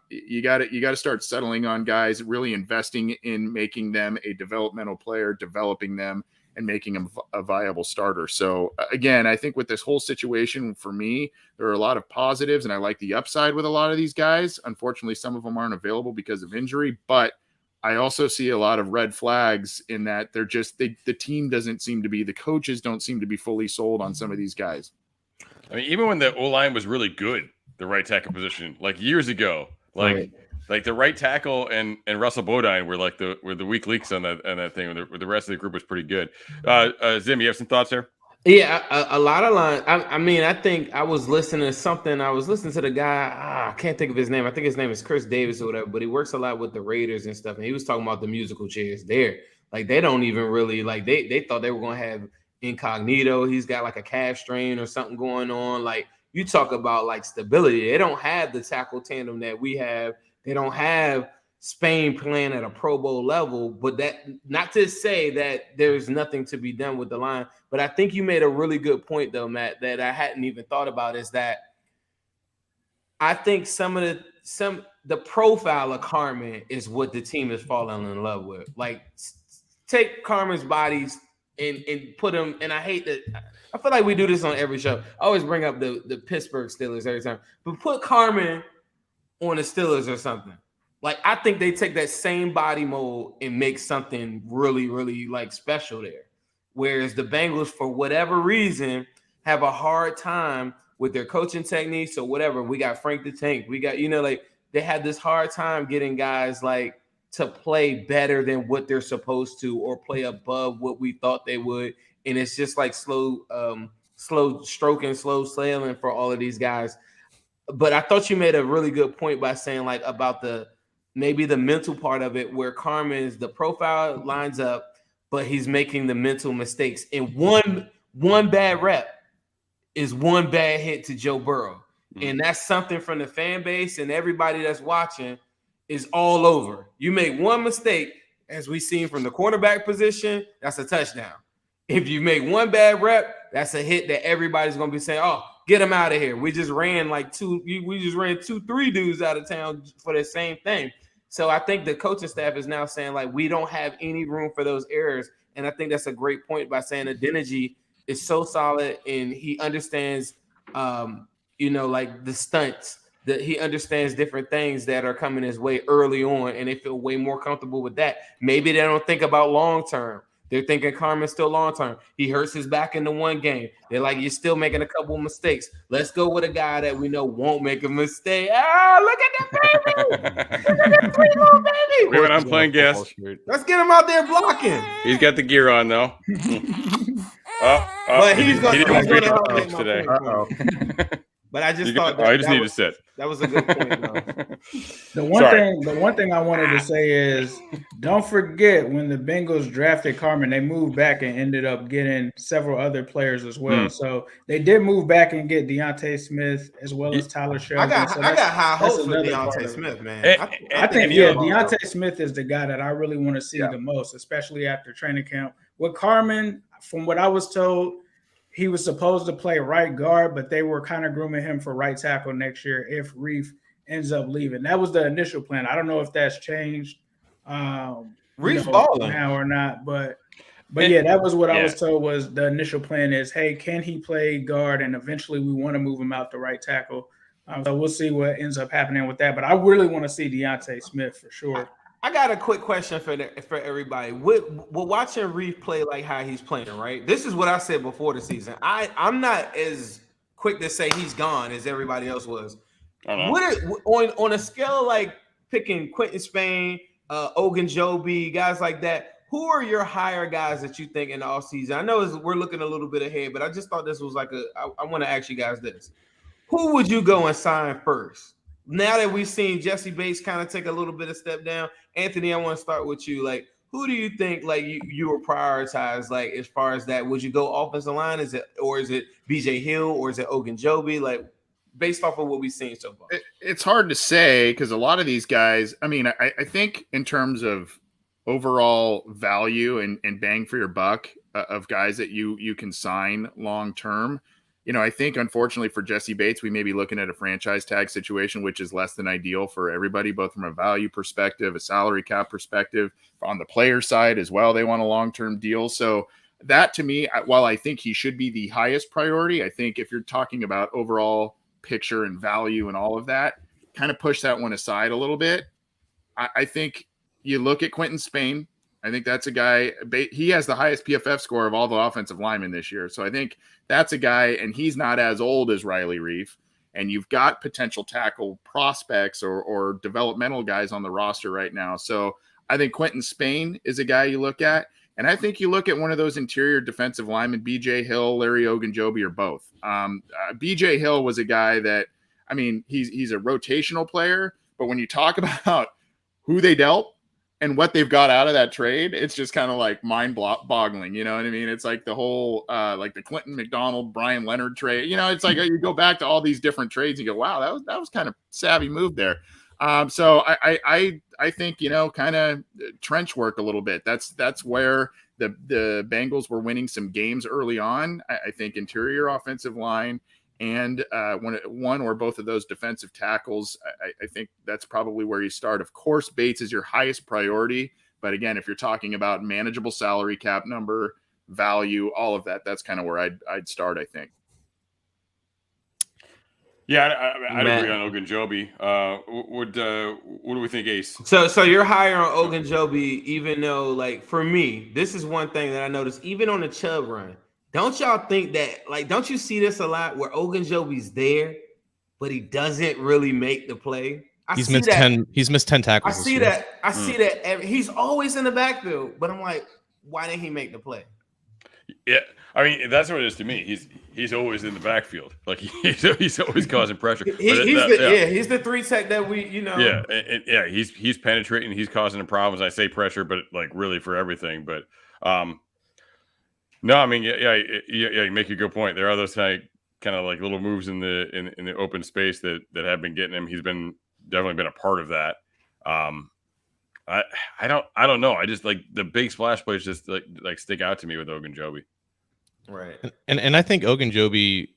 You got to start settling on guys, really investing in making them a developmental player, developing them and making them a viable starter. So again, I think with this whole situation, for me, there are a lot of positives and I like the upside with a lot of these guys. Unfortunately, some of them aren't available because of injury, but I also see a lot of red flags in that they're just, the team doesn't seem to be, the coaches don't seem to be fully sold on some of these guys. I mean, even when the O-line was really good, the right tackle position, like years ago, like the right tackle and Russell Bodine were like the weak links on that thing. Where the rest of the group was pretty good. Zim, you have some thoughts there? Yeah, a lot of lines. I mean, I think I was listening to something. I was listening to the guy. I can't think of his name. I think his name is Chris Davis or whatever. But he works a lot with the Raiders and stuff. And he was talking about the musical chairs there. Like they don't even really like. They thought they were going to have Incognito. He's got like a calf strain or something going on. Like. You talk about like stability. They don't have the tackle tandem that we have. They don't have Spain playing at a Pro Bowl level, but that not to say that there's nothing to be done with the line. But I think you made a really good point though, Matt, that I hadn't even thought about is that I think the profile of Carmen is what the team is falling in love with. Like take Carmen's bodies and put them, and I hate that. I feel like we do this on every show. I always bring up the Pittsburgh Steelers every time. But put Carmen on the Steelers or something. Like, I think they take that same body mold and make something really, really, like, special there. Whereas the Bengals, for whatever reason, have a hard time with their coaching techniques or whatever. We got Frank the Tank. We got, like, they had this hard time getting guys, like, to play better than what they're supposed to or play above what we thought they would. And it's just like slow stroking, slow sailing for all of these guys. But I thought you made a really good point by saying like about maybe the mental part of it where Carmen's the profile lines up, but he's making the mental mistakes. And one bad rep is one bad hit to Joe Burrow. Mm-hmm. And that's something from the fan base and everybody that's watching is all over. You make one mistake, as we seen from the cornerback position, that's a touchdown. If you make one bad rep, that's a hit that everybody's going to be saying, oh, get him out of here. We just ran 2-3 dudes out of town for the same thing. So I think the coaching staff is now saying, like, we don't have any room for those errors. And I think that's a great point by saying Adeniji is so solid and he understands, like the stunts, that he understands different things that are coming his way early on, and they feel way more comfortable with that. Maybe they don't think about long-term. They're thinking Carmen's still long-term. He hurts his back in the one game. They're like, you're still making a couple of mistakes. Let's go with a guy that we know won't make a mistake. Look at that baby. Look at that sweet little baby. We have an unplaying guest. Let's get him out there blocking. He's got the gear on, though. But he's going to help make my today. point. But I just thought I just need to sit. That was a good point. The one thing I wanted to say is, don't forget when the Bengals drafted Carmen, they moved back and ended up getting several other players as well. So they did move back and get Deontay Smith as well as Tyler Shelby. I got high hopes for Deontay Smith, man. I think Deontay Smith is the guy that I really want to see the most, especially after training camp. With Carmen, from what I was told, he was supposed to play right guard, but they were kind of grooming him for right tackle next year if Reef ends up leaving. That was the initial plan. I don't know if that's changed Reef's balling now or not, but yeah, that was what I was told was the initial plan is, hey, can he play guard? And eventually we want to move him out to right tackle. So we'll see what ends up happening with that. But I really want to see Deontay Smith for sure. I got a quick question for everybody. We're watching Reef play like how he's playing, right? This is what I said before the season. I'm not as quick to say he's gone as everybody else was. On a scale of like picking Quentin Spain, Ogunjobi, guys like that, who are your higher guys that you think in the offseason? I know we're looking a little bit ahead, but I just thought this was like I want to ask you guys this. Who would you go and sign first? Now that we've seen Jesse Bates kind of take a little bit of step down, Anthony, I want to start with you. Like, who do you think like you will prioritize? Like, as far as that, would you go offensive line? Is it BJ Hill or is it Ogunjobi? Like, based off of what we've seen so far, it's hard to say because a lot of these guys. I mean, I think in terms of overall value and bang for your buck of guys that you can sign long term. I think unfortunately for Jesse Bates, we may be looking at a franchise tag situation, which is less than ideal for everybody, both from a value perspective, a salary cap perspective, on the player side as well. They want a long-term deal. So that to me, while I think he should be the highest priority, I think if you're talking about overall picture and value and all of that, kind of push that one aside a little bit. I think you look at Quentin Spain. I think that's a guy, he has the highest PFF score of all the offensive linemen this year. So I think that's a guy, and he's not as old as Riley Reef. And you've got potential tackle prospects or developmental guys on the roster right now. So I think Quentin Spain is a guy you look at. And I think you look at one of those interior defensive linemen, BJ Hill, Larry Ogunjobi, or both. BJ Hill was a guy that, I mean, he's a rotational player. But when you talk about who they dealt, and what they've got out of that trade, it's just kind of like mind-boggling. You know what I mean? It's like the whole, like the Clinton McDonald, Brian Leonard trade. It's like you go back to all these different trades and you go, wow, that was kind of savvy move there. So I think, kind of trench work a little bit. That's where the Bengals were winning some games early on. I think interior offensive line and one or both of those defensive tackles, I think that's probably where you start. Of course, Bates is your highest priority. But again, if you're talking about manageable salary cap number, value, all of that, that's kind of where I'd start, I think. Yeah, I'd agree on Ogunjobi. What do we think, Ace? So you're higher on Ogunjobi, even though, like, for me, this is one thing that I noticed, even on the Chubb run. Don't y'all think that, like, don't you see this a lot where Ogunjobi's there, but he doesn't really make the play? He's missed 10 tackles. I see that. He's always in the backfield, but I'm like, why didn't he make the play? Yeah, I mean, that's what it is to me. He's always in the backfield. Like he's always causing pressure. He's the three tech that we, Yeah, and he's penetrating. He's causing the problems. I say pressure, but like really for everything. But no, I mean, you make a good point. There are those kind of like little moves in the open space that have been getting him. He's definitely been a part of that. I don't know. I just like the big splash plays just like stick out to me with Ogunjobi. Right. And I think Ogunjobi,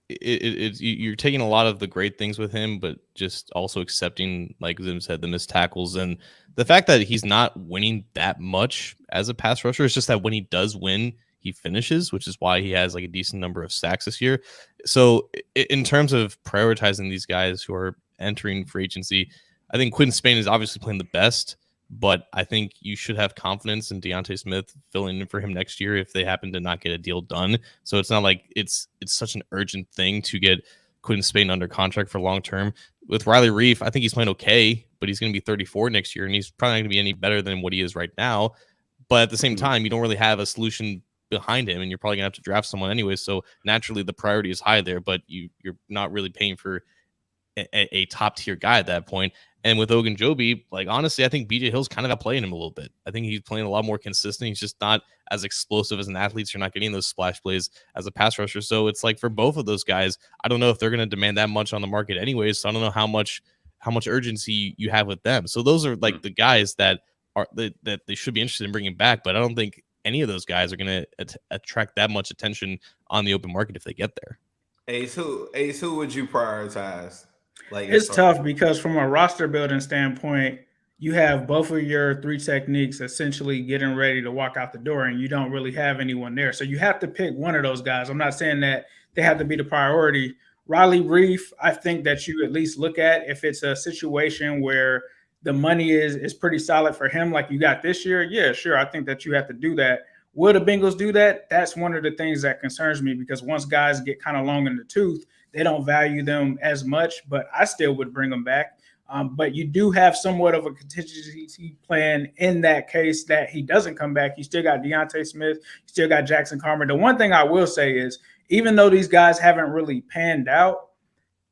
you're taking a lot of the great things with him, but just also accepting, like Zim said, the missed tackles and the fact that he's not winning that much as a pass rusher. It's just that when he does win, he finishes, which is why he has like a decent number of sacks this year. So in terms of prioritizing these guys who are entering free agency, I think Quinton Spain is obviously playing the best, but I think you should have confidence in Deontay Smith filling in for him next year if they happen to not get a deal done. So it's not like it's such an urgent thing to get Quinton Spain under contract for long term. With Riley Reif, I think he's playing okay, but he's going to be 34 next year, and he's probably not going to be any better than what he is right now. But at the same time, you don't really have a solution behind him, and you're probably going to have to draft someone anyway. So naturally, the priority is high there, but you're not really paying for a top tier guy at that point. And with Ogunjobi, like honestly, I think BJ Hill's kind of outplaying him a little bit. I think he's playing a lot more consistent. He's just not as explosive as an athlete. So you're not getting those splash plays as a pass rusher. So it's like for both of those guys, I don't know if they're going to demand that much on the market anyways. So I don't know how much urgency you have with them. So those are like the guys that they should be interested in bringing back. But I don't think any of those guys are going to attract that much attention on the open market if they get there. Ace, who would you prioritize? Like it's tough because from a roster building standpoint, you have both of your three techniques essentially getting ready to walk out the door, and you don't really have anyone there. So you have to pick one of those guys. I'm not saying that they have to be the priority. Riley Reif, I think that you at least look at if it's a situation where the money is pretty solid for him, like you got this year. Yeah, sure. I think that you have to do that. Will the Bengals do that? That's one of the things that concerns me because once guys get kind of long in the tooth, they don't value them as much, but I still would bring them back. But you do have somewhat of a contingency plan in that case that he doesn't come back. You still got Deontay Smith. You still got Jackson Carmer. The one thing I will say is even though these guys haven't really panned out,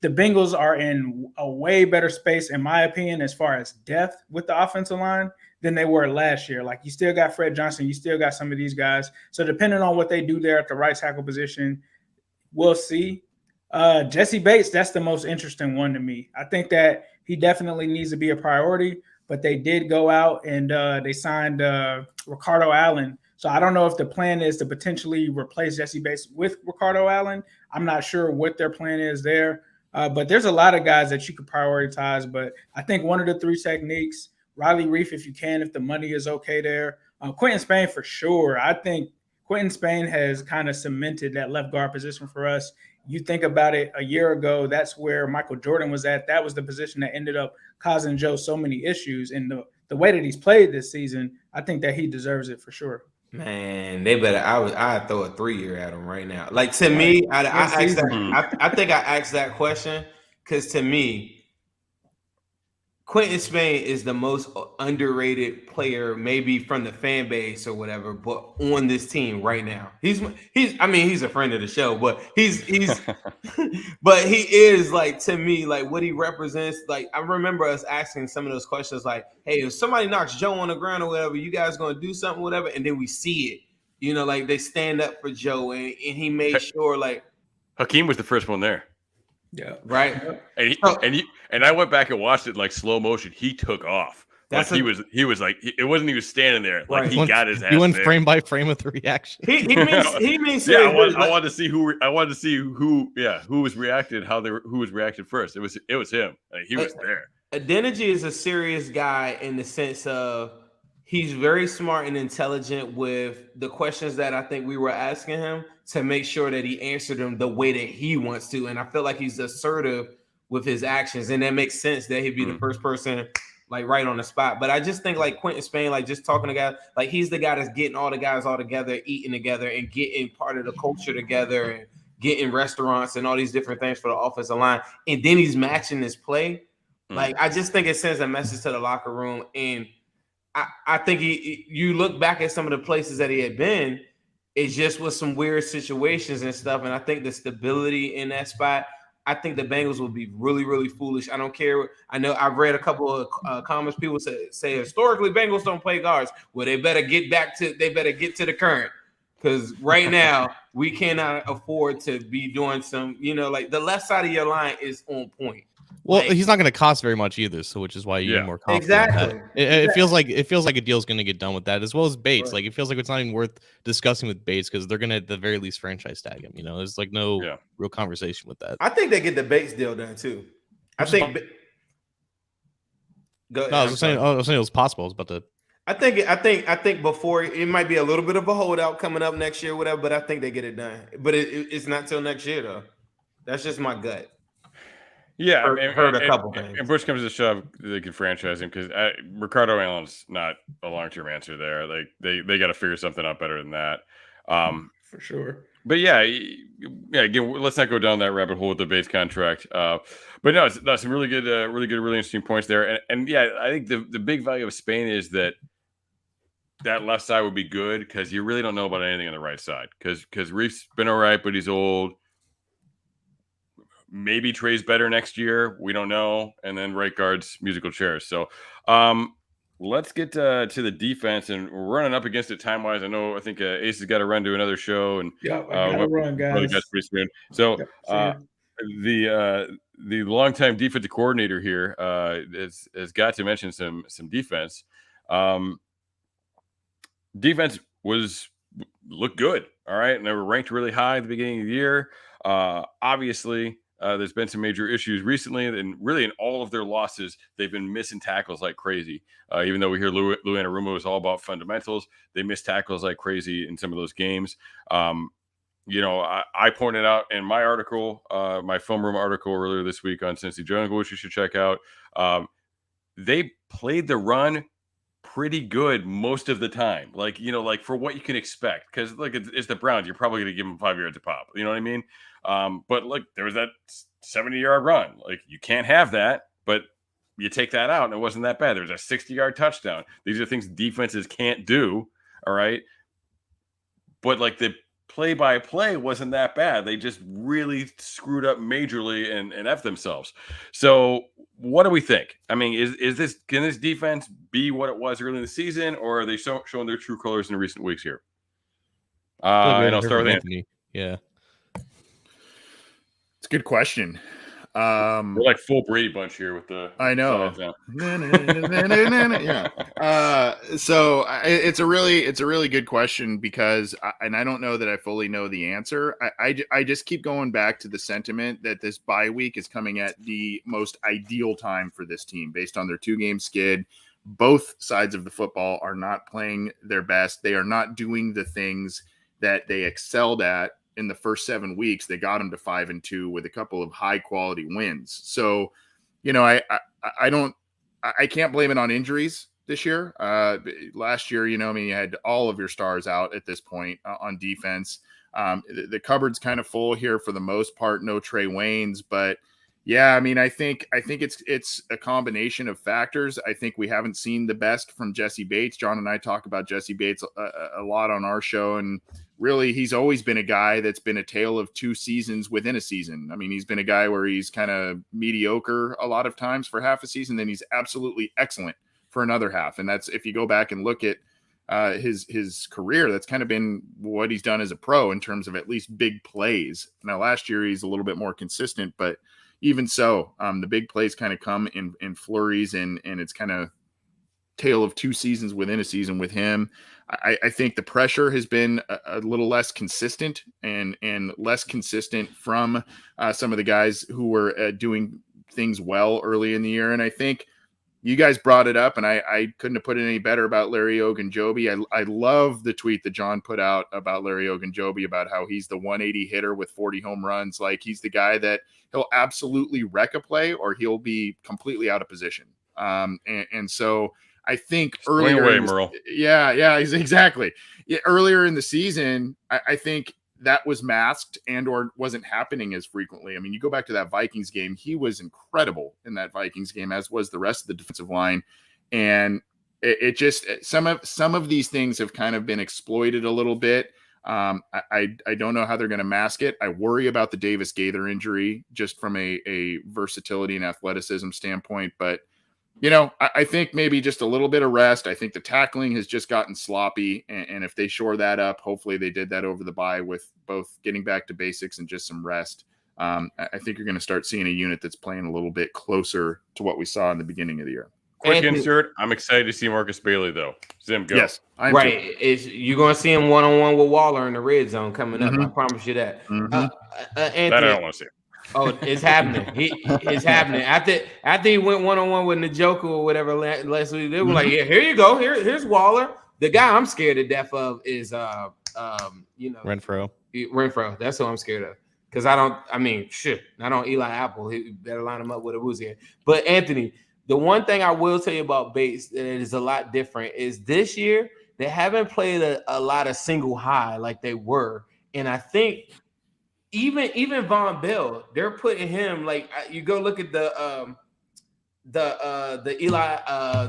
the Bengals are in a way better space, in my opinion, as far as depth with the offensive line than they were last year. Like you still got Fred Johnson. You still got some of these guys. So depending on what they do there at the right tackle position, we'll see. Jesse Bates, that's the most interesting one to me. I think that he definitely needs to be a priority, but they did go out and they signed Ricardo Allen. So I don't know if the plan is to potentially replace Jesse Bates with Ricardo Allen. I'm not sure what their plan is there, but there's a lot of guys that you could prioritize. But I think one of the three techniques, Riley Reif, if you can, if the money is okay there. Quinton Spain for sure. I think Quinton Spain has kind of cemented that left guard position for us. You think about it, a year ago, that's where Michael Jordan was at. That was the position that ended up causing Joe so many issues. And the way that he's played this season, I think that he deserves it for sure. Man, they better. I'd throw a 3-year at him right now. Like to me, I think I asked that question because to me, Quinton Spain is the most underrated player, maybe from the fan base or whatever, but on this team right now. He's a friend of the show, but he's but he is like to me, like what he represents. Like I remember us asking some of those questions, like, "Hey, if somebody knocks Joe on the ground or whatever, you guys gonna do something, whatever?" And then we see it, like they stand up for Joe, and he made sure, like Hakeem was the first one there. Yeah, right. And I went back and watched it like slow motion. He took off. He was like it wasn't even standing there. Like right. He got his ass. He went there. frame by frame with the reaction. He means yeah. I wanted to see who was reacted, who was reacted first. It was him. Like, he was there. Adeniji is a serious guy in the sense of he's very smart and intelligent with the questions that I think we were asking him to make sure that he answered them the way that he wants to. And I feel like he's assertive with his actions. And that makes sense that he'd be the first person like right on the spot. But I just think like Quinton Spain, like just talking to guys, like he's the guy that's getting all the guys all together, eating together and getting part of the culture together and getting restaurants and all these different things for the offensive line. And then he's matching this play. Like, I just think it sends a message to the locker room. And I think you look back at some of the places that he had been, it's just with some weird situations and stuff. And I think the stability in that spot, I think the Bengals will be really, really foolish. I don't care. I know I've read a couple of comments. People say historically Bengals don't play guards. Well, they better get to the current, because right now we cannot afford to be doing some, like the left side of your line is on point. Well, he's not going to cost very much either, so which is why you're more confident. Exactly. It feels like a deal's going to get done with that, as well as Bates. Right. Like it feels like it's not even worth discussing with Bates because they're going to at the very least franchise tag him. There's like no real conversation with that. I think they get the Bates deal done too. I think. Go ahead. No, I was saying it was possible. I was about to. I think before it might be a little bit of a holdout coming up next year, whatever. But I think they get it done. But it's not till next year though. That's just my gut. Yeah, heard a couple things. And Bush comes to shove, they could franchise him because Ricardo Allen's not a long-term answer there. Like they got to figure something out better than that. For sure. But yeah. Again, let's not go down that rabbit hole with the Bates contract. But no, it's some really good, really interesting points there. And yeah, I think the big value of Spain is that left side would be good because you really don't know about anything on the right side because Reef's been all right, but he's old. Maybe Trey's better next year. We don't know. And then right guard's musical chairs. So let's get to the defense. And we're running up against it time-wise. I think Ace has got to run to another show. And I got to run, guys. Pretty soon. So the longtime defensive coordinator here has got to mention some defense. Defense looked good. All right. And they were ranked really high at the beginning of the year. Obviously, there's been some major issues recently, and really in all of their losses, they've been missing tackles like crazy. Even though we hear Lou Anarumo is all about fundamentals, they miss tackles like crazy in some of those games. I pointed out in my article, my film room article earlier this week on Cincy Jungle, which you should check out. They played the run pretty good most of the time. Like for what you can expect, because it's the Browns, you're probably going to give them 5 yards a pop. You know what I mean? But there was that 70-yard run. Like you can't have that, but you take that out and it wasn't that bad. There was a 60-yard touchdown. These are things defenses can't do. All right. But the play-by-play wasn't that bad. They just really screwed up majorly and F themselves. So what do we think? I mean, can this defense be what it was early in the season, or are they showing their true colors in the recent weeks here? And I'll start with Anthony. Yeah. It's a good question. We're like full Brady bunch here with the. I know. Yeah. So it's a really good question because, I don't know that I fully know the answer. I just keep going back to the sentiment that this bye week is coming at the most ideal time for this team based on their 2-game skid. Both sides of the football are not playing their best. They are not doing the things that they excelled at in the first 7 weeks. They got them to 5-2 with a couple of high quality wins. So, I can't blame it on injuries this year. Last year, you had all of your stars out at this point on defense. The cupboard's kind of full here for the most part. No Trey Waynes, but yeah, I think it's a combination of factors. I think we haven't seen the best from Jesse Bates. John and I talk about Jesse Bates a lot on our show, and really he's always been a guy that's been a tale of 2 seasons within a season. He's been a guy where he's kind of mediocre a lot of times for half a season, then he's absolutely excellent for another half. And that's, if you go back and look at his career, that's kind of been what he's done as a pro in terms of at least big plays. Now last year he's a little bit more consistent, but even so, the big plays kind of come in flurries, and it's kind of tale of 2 seasons within a season with him. I think the pressure has been a little less consistent and less consistent from some of the guys who were doing things well early in the year. And I think you guys brought it up, and I couldn't have put it any better about Larry Ogunjobi. I love the tweet that John put out about Larry Ogunjobi about how he's the 180 hitter with 40 home runs. Like he's the guy that he'll absolutely wreck a play or he'll be completely out of position. And so I think earlier, exactly. Earlier in the season, I think that was masked and or wasn't happening as frequently. You go back to that Vikings game, he was incredible in that Vikings game, as was the rest of the defensive line. And it just, some of these things have kind of been exploited a little bit. I don't know how they're going to mask it. I worry about the Davis Gaither injury just from a versatility and athleticism standpoint, but I think maybe just a little bit of rest. I think the tackling has just gotten sloppy. And if they shore that up, hopefully they did that over the bye with both getting back to basics and just some rest. I think you're going to start seeing a unit that's playing a little bit closer to what we saw in the beginning of the year. Quick insert. I'm excited to see Marcus Bailey, though. Zim, go. Yes, right. You're going to see him one-on-one with Waller in the red zone coming up. I promise you that. Mm-hmm. Anthony, that I don't want to see. Oh, it's happening. It's happening. After he went one-on-one with Njoku or whatever last week, they were like, "Yeah, here you go. Here's Waller." The guy I'm scared to death of is Renfro. Renfro. That's who I'm scared of. Because I don't Eli Apple. He better line him up with a Woozy. But Anthony, the one thing I will tell you about Bates that is a lot different is this year they haven't played a lot of single high like they were. And I think even Von Bell, they're putting him like you go look at the Eli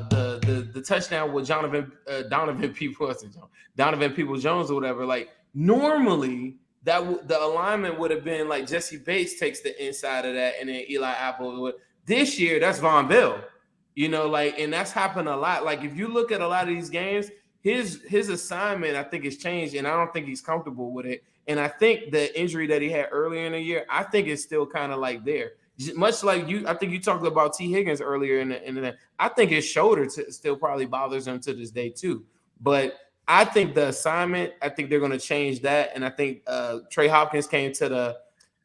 the touchdown with Donovan Peoples-Jones or whatever. Like normally that the alignment would have been like Jesse Bates takes the inside of that, and then Eli Apple. This year, that's Von Bell, and that's happened a lot. Like if you look at a lot of these games, his assignment I think has changed, and I don't think he's comfortable with it. And I think the injury that he had earlier in the year, I think it's still kind of like there. Much like you, I think you talked about T. Higgins earlier in the I think his shoulder still probably bothers him to this day too. But I think the assignment, I think they're going to change that. And I think Trey Hopkins came to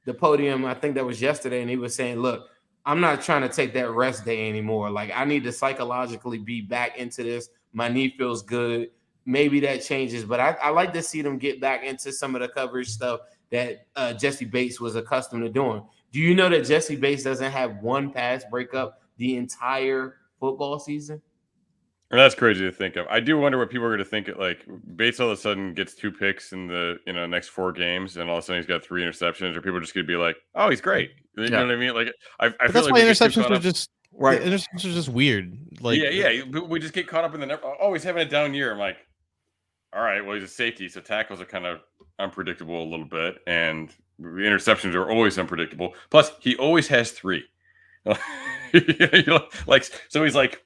the podium, I think that was yesterday, and he was saying, look, I'm not trying to take that rest day anymore. Like, I need to psychologically be back into this. My knee feels good. Maybe that changes. But I like to see them get back into some of the coverage stuff that Jesse Bates was accustomed to doing. Do you know that Jesse Bates doesn't have one pass breakup the entire football season? That's crazy to think of. I do wonder what people are going to think. Like Bates all of a sudden gets 2 picks in the next 4 games, and all of a sudden he's got 3 interceptions. Or people are just going to be like, "Oh, he's great." You know what I mean? Like I feel that's like why interceptions are just right. Interceptions are just weird. Like we just get caught up in the oh, he's having a down year. I'm like, all right, well, he's a safety, so tackles are kind of unpredictable a little bit, and the interceptions are always unpredictable. Plus, he always has 3. Like so, he's like.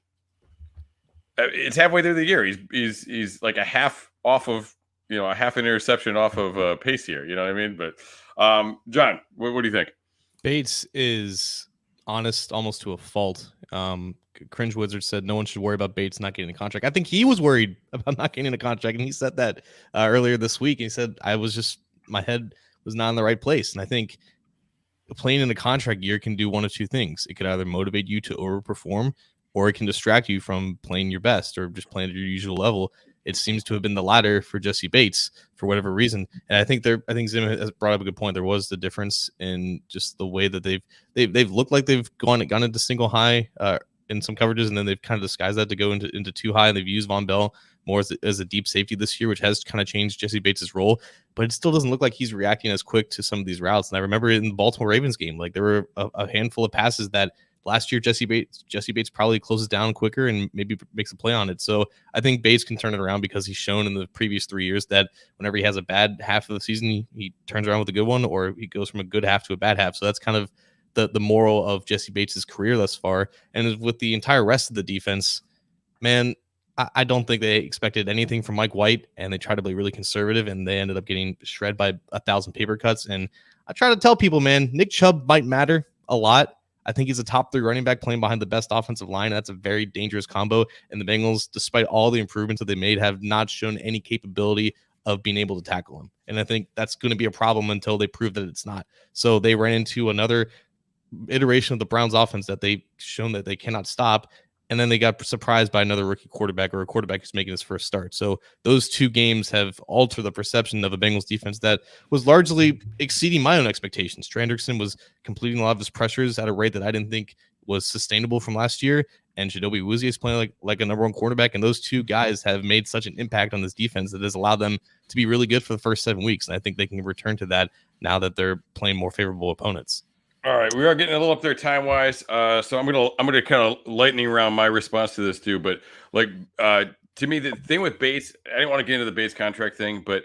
It's halfway through the year. He's like a half off of a half an interception off of pace here. You know what I mean? But John, what do you think? Bates is honest almost to a fault. Cringe Wizard said no one should worry about Bates not getting a contract. I think he was worried about not getting a contract, and he said that earlier this week. And he said my head was not in the right place, and I think playing in a contract year can do one of 2 things. It could either motivate you to overperform, or it can distract you from playing your best or just playing at your usual level. It seems to have been the latter for Jesse Bates for whatever reason. And I think Zim has brought up a good point. There was the difference in just the way that they've looked like they've gone into single high in some coverages, and then they've kind of disguised that to go into 2 high, and they've used Von Bell more as a deep safety this year, which has kind of changed Jesse Bates' role, but it still doesn't look like he's reacting as quick to some of these routes. And I remember in the Baltimore Ravens game, like there were a handful of passes that last year, Jesse Bates probably closes down quicker and maybe makes a play on it. So I think Bates can turn it around because he's shown in the previous 3 years that whenever he has a bad half of the season, he turns around with a good one, or he goes from a good half to a bad half. So that's kind of the moral of Jesse Bates' career thus far. And with the entire rest of the defense, man, I don't think they expected anything from Mike White, and they tried to be really conservative, and they ended up getting shred by 1,000 paper cuts. And I try to tell people, man, Nick Chubb might matter a lot. I think he's a top 3 running back playing behind the best offensive line. That's a very dangerous combo. And the Bengals, despite all the improvements that they made, have not shown any capability of being able to tackle him. And I think that's going to be a problem until they prove that it's not. So they ran into another iteration of the Browns offense that they've shown that they cannot stop. And then they got surprised by another rookie quarterback, or a quarterback who's making his first start. So those 2 games have altered the perception of a Bengals defense that was largely exceeding my own expectations. Trey Hendrickson was completing a lot of his pressures at a rate that I didn't think was sustainable from last year. And Chidobe Awuzie is playing like a number 1 quarterback. And those 2 guys have made such an impact on this defense that has allowed them to be really good for the first 7 weeks. And I think they can return to that now that they're playing more favorable opponents. All right, we are getting a little up there time wise, so I'm gonna kind of lightning round my response to this too. But like to me, the thing with Bates, I didn't want to get into the Bates contract thing, but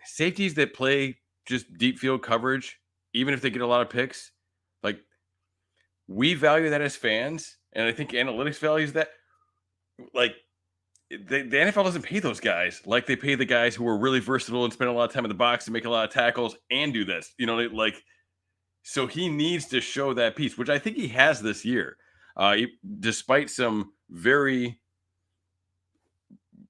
safeties that play just deep field coverage, even if they get a lot of picks, like we value that as fans, and I think analytics values that. Like the NFL doesn't pay those guys like they pay the guys who are really versatile and spend a lot of time in the box and make a lot of tackles and do this. So he needs to show that piece, which I think he has this year. Despite some very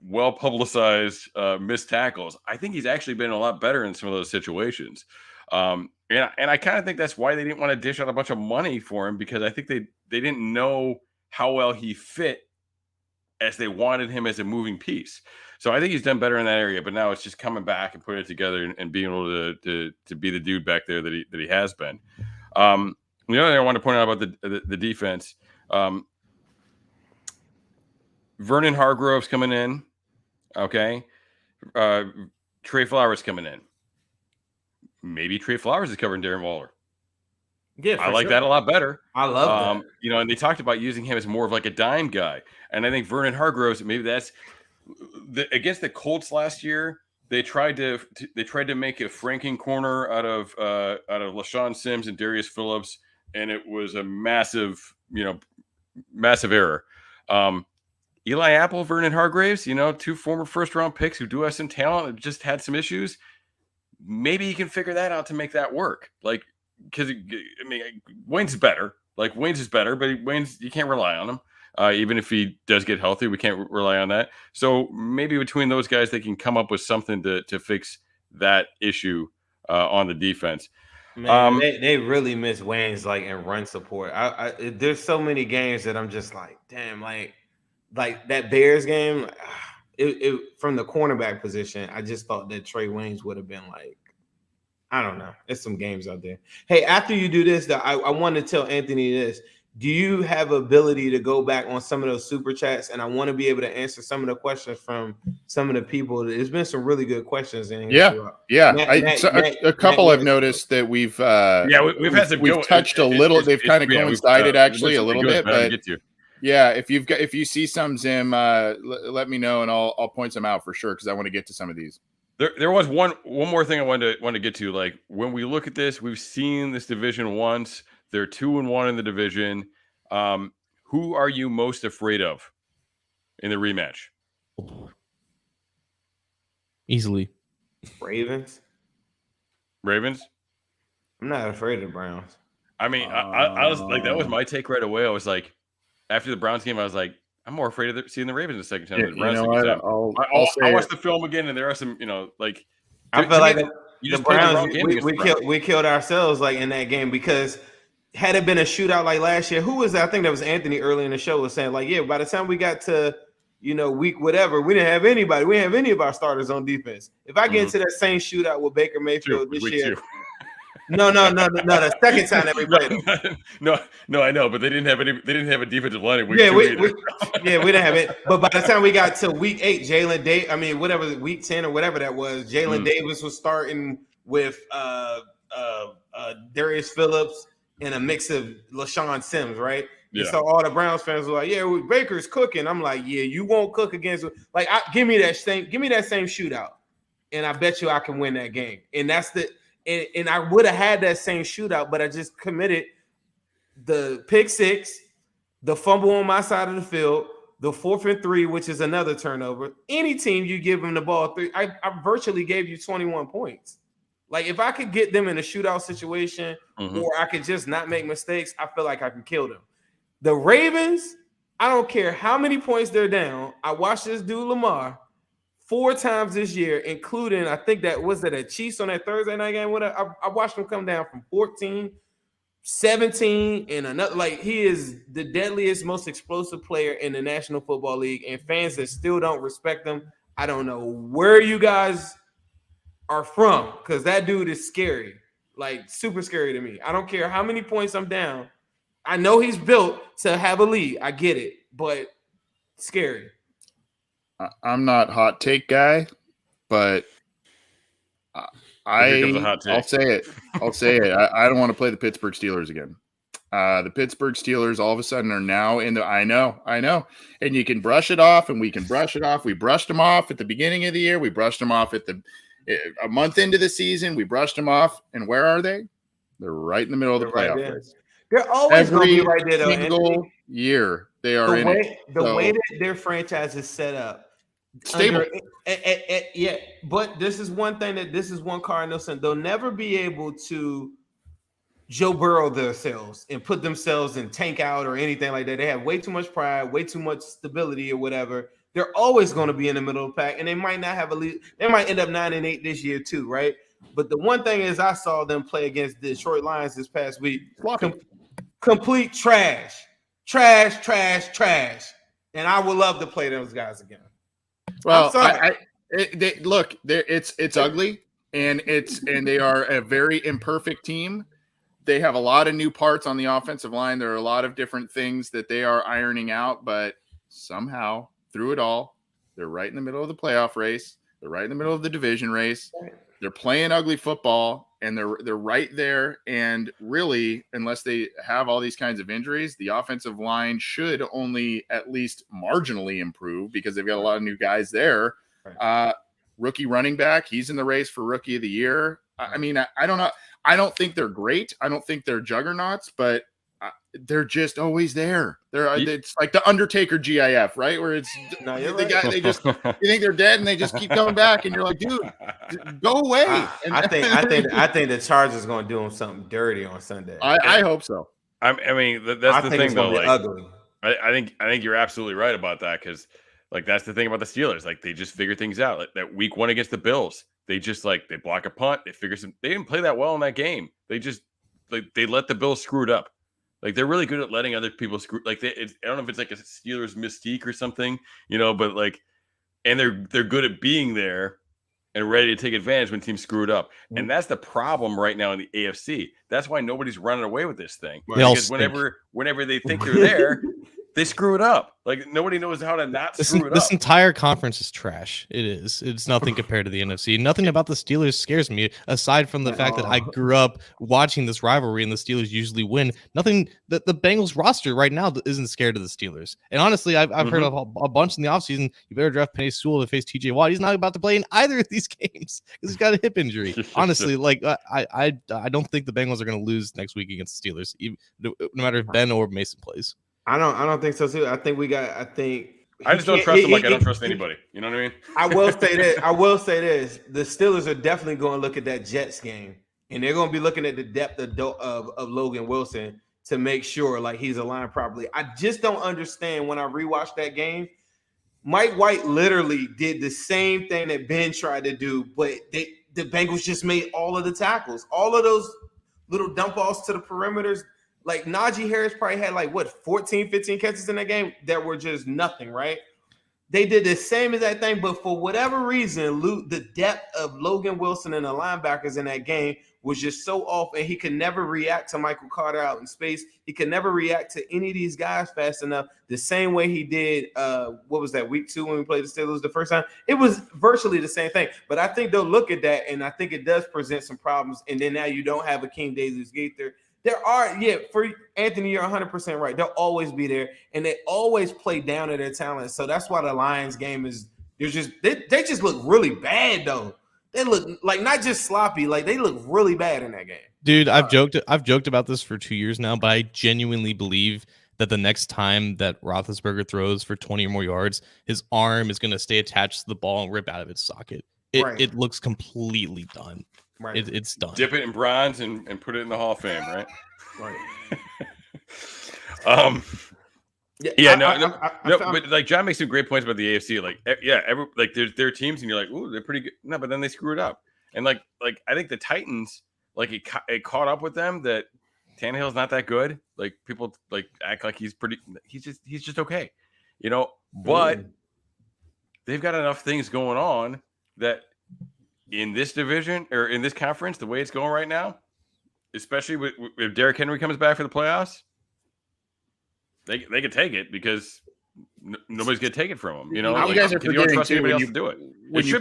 well publicized missed tackles, I think he's actually been a lot better in some of those situations. And I kind of think that's why they didn't want to dish out a bunch of money for him, because I think they didn't know how well he fit as they wanted him as a moving piece. So I think he's done better in that area, but now it's just coming back and putting it together and being able to be the dude back there that he has been. The other thing I want to point out about the defense, Vernon Hargrove's coming in. Okay. Trey Flowers coming in. Maybe Trey Flowers is covering Darren Waller. Yeah, I like that a lot better. I love that. And they talked about using him as more of like a dime guy. And I think Vernon Hargroves, maybe that's against the Colts last year. They tried to make a franking corner out of LaShawn Sims and Darius Phillips, and it was a massive error. Eli Apple, Vernon Hargraves, two former first-round picks who do have some talent, just had some issues. Maybe he can figure that out to make that work. Like, because Wayne's better. Like, Wayne's is better, but you can't rely on him. Even if he does get healthy, we can't rely on that. So maybe between those guys, they can come up with something to fix that issue on the defense. Man, they really miss Wayne's in run support. There's so many games that I'm just like, damn, like that Bears game. It from the cornerback position, I just thought that Trey Waynes would have been I don't know. There's some games out there. Hey, after you do this, I want to tell Anthony this. Do you have ability to go back on some of those super chats? And I want to be able to answer some of the questions from some of the people. There's been some really good questions in here. Yeah. A couple I've noticed that we've had some. We've touched a little. They've kind of coincided actually a little bit, but yeah, if you see some, Zim, let me know and I'll point some out for sure, because I want to get to some of these. There was one more thing I wanted to get to. Like, when we look at this, we've seen this division once. They're 2-1 in the division. Who are you most afraid of in the rematch? Easily. Ravens. I'm not afraid of the Browns. I mean, I was like, that was my take right away. I was like, after the Browns game, I was like, I'm more afraid of seeing the Ravens the second time. I watched the film again, and there are some, I feel like the Browns, we killed ourselves in that game, because had it been a shootout like last year, who was that? I think that was Anthony early in the show was saying by the time we got to week whatever, we didn't have anybody. We didn't have any of our starters on defense. If I get into that same shootout with Baker Mayfield this year. No. The second time that we played them. No, I know, but they didn't have any. They didn't have a defensive line. We didn't have it. But by the time we got to week 8, week 10 or whatever that was, Jalen Davis was starting with Darius Phillips and a mix of LaShawn Sims, right? Yeah. And so all the Browns fans were like, "Yeah, Baker's cooking." I'm like, "Yeah, you won't cook against give me that same shootout, and I bet you I can win that game." And that's And I would have had that same shootout, but I just committed the pick 6, the fumble on my side of the field, the 4th and 3, which is another turnover. Any team you give them the ball 3, I virtually gave you 21 points. If I could get them in a shootout situation, or I could just not make mistakes, I feel like I can kill them. The Ravens, I don't care how many points they're down. I watched this dude Lamar 4 times this year, including, I think that was a Chiefs on that Thursday night game. I watched him come down from 14, 17, and another. He is the deadliest, most explosive player in the National Football League, and fans that still don't respect him, I don't know where you guys are from, because that dude is scary, super scary to me. I don't care how many points I'm down. I know he's built to have a lead. I get it, but scary. I'm not hot take guy, but I'll say it. I don't want to play the Pittsburgh Steelers again. The Pittsburgh Steelers all of a sudden are now in the. I know, and you can brush it off, and we can brush it off. We brushed them off at the beginning of the year. We brushed them off a month into the season. We brushed them off, and where are they? They're right in the middle of the playoff race. They're always going to be right there, though. Single year they are in it. The way that their franchise is set up. Stable. But this is one thing this is one Cardinal thing. They'll never be able to Joe Burrow themselves and put themselves in tank out or anything like that. They have way too much pride, way too much stability or whatever. They're always going to be in the middle of the pack, and they might not have they might end up 9-8 this year too, right? But the one thing is, I saw them play against the Detroit Lions this past week. Complete trash. And I would love to play those guys again. Well, it's ugly, and they are a very imperfect team. They have a lot of new parts on the offensive line. There are a lot of different things that they are ironing out, but somehow through it all, they're right in the middle of the playoff race. They're right in the middle of the division race. They're playing ugly football, and they're right there. And really, unless they have all these kinds of injuries, the offensive line should only at least marginally improve because they've got a lot of new guys there. Rookie running back, he's in the race for Rookie of the Year. I mean, I don't know. I don't think they're great. I don't think they're juggernauts, but they're just always there. It's like the Undertaker GIF, right? Where it's they just you think they're dead and they just keep coming back, and you're like, dude, go away. I think the Chargers going to do them something dirty on Sunday. I hope so. I mean, that's the thing though. Like, ugly. I think you're absolutely right about that, because like that's the thing about the Steelers. Like they just figure things out. Like that week 1 against the Bills, they just they block a punt. They didn't play that well in that game. They just they let the Bills screw it up. Like they're really good at letting other people screw. Like I don't know if it's like a Steelers mystique or something, but like, and they're good at being there and ready to take advantage when teams screw it up. And that's the problem right now in the AFC. That's why nobody's running away with this thing. Because whenever they think they're there, they screw it up. Like nobody knows how to not screw it up. This entire conference is trash. It is. It's nothing compared to the NFC. Nothing about the Steelers scares me, aside from the fact that I grew up watching this rivalry and the Steelers usually win. Nothing that the Bengals roster right now isn't scared of the Steelers. And honestly, I've heard of a bunch in the offseason. You better draft Penny Sewell to face TJ Watt. He's not about to play in either of these games because he's got a hip injury. Honestly, like I don't think the Bengals are going to lose next week against the Steelers, no matter if Ben or Mason plays. I don't think so too. I just don't trust him like I don't trust anybody. You know what I mean? I will say this. The Steelers are definitely going to look at that Jets game, and they're going to be looking at the depth of Logan Wilson to make sure like he's aligned properly. I just don't understand when I rewatched that game. Mike White literally did the same thing that Ben tried to do, but the Bengals just made all of the tackles. All of those little dump offs to the perimeters. Like Najee Harris probably had 14, 15 catches in that game that were just nothing, right? They did the same as that thing, but for whatever reason, the depth of Logan Wilson and the linebackers in that game was just so off, and he could never react to Michael Carter out in space. He could never react to any of these guys fast enough the same way he did, what was that, week 2 when we played the Steelers the first time? It was virtually the same thing, but I think they'll look at that, and I think it does present some problems, and then now you don't have a King Davis-Gaither. There are, for Anthony, you're 100% right. They'll always be there, and they always play down to their talent. So that's why the Lions game is they just look really bad though. They look like not just sloppy, like they look really bad in that game. Dude, I've joked about this for 2 years now, but I genuinely believe that the next time that Roethlisberger throws for 20 or more yards, his arm is going to stay attached to the ball and rip out of its socket. It looks completely done. Right. It's done. Dip it in bronze and put it in the Hall of Fame, right? Right. But like John makes some great points about the AFC. Like, there are teams, and you're like, ooh, they're pretty good. No, but then they screw it up. And like I think the Titans, like it caught up with them that Tannehill's not that good. Like people like act like he's just okay, But they've got enough things going on that. In this division or in this conference, the way it's going right now, especially if Derrick Henry comes back for the playoffs, they can take it because nobody's going to take it from them. You guys are forgetting else to do it. When you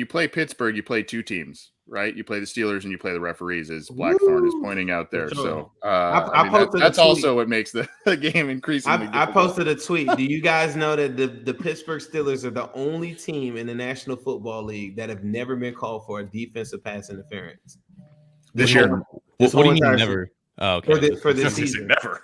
play Pittsburgh, you play 2 teams, right? You play the Steelers and you play the referees, as Blackthorn is pointing out there. So that's also what makes the game increasingly difficult. I posted a tweet. Do you guys know that the Pittsburgh Steelers are the only team in the National Football League that have never been called for a defensive pass interference? This year? What do you mean never? Oh, okay. For this season. Never.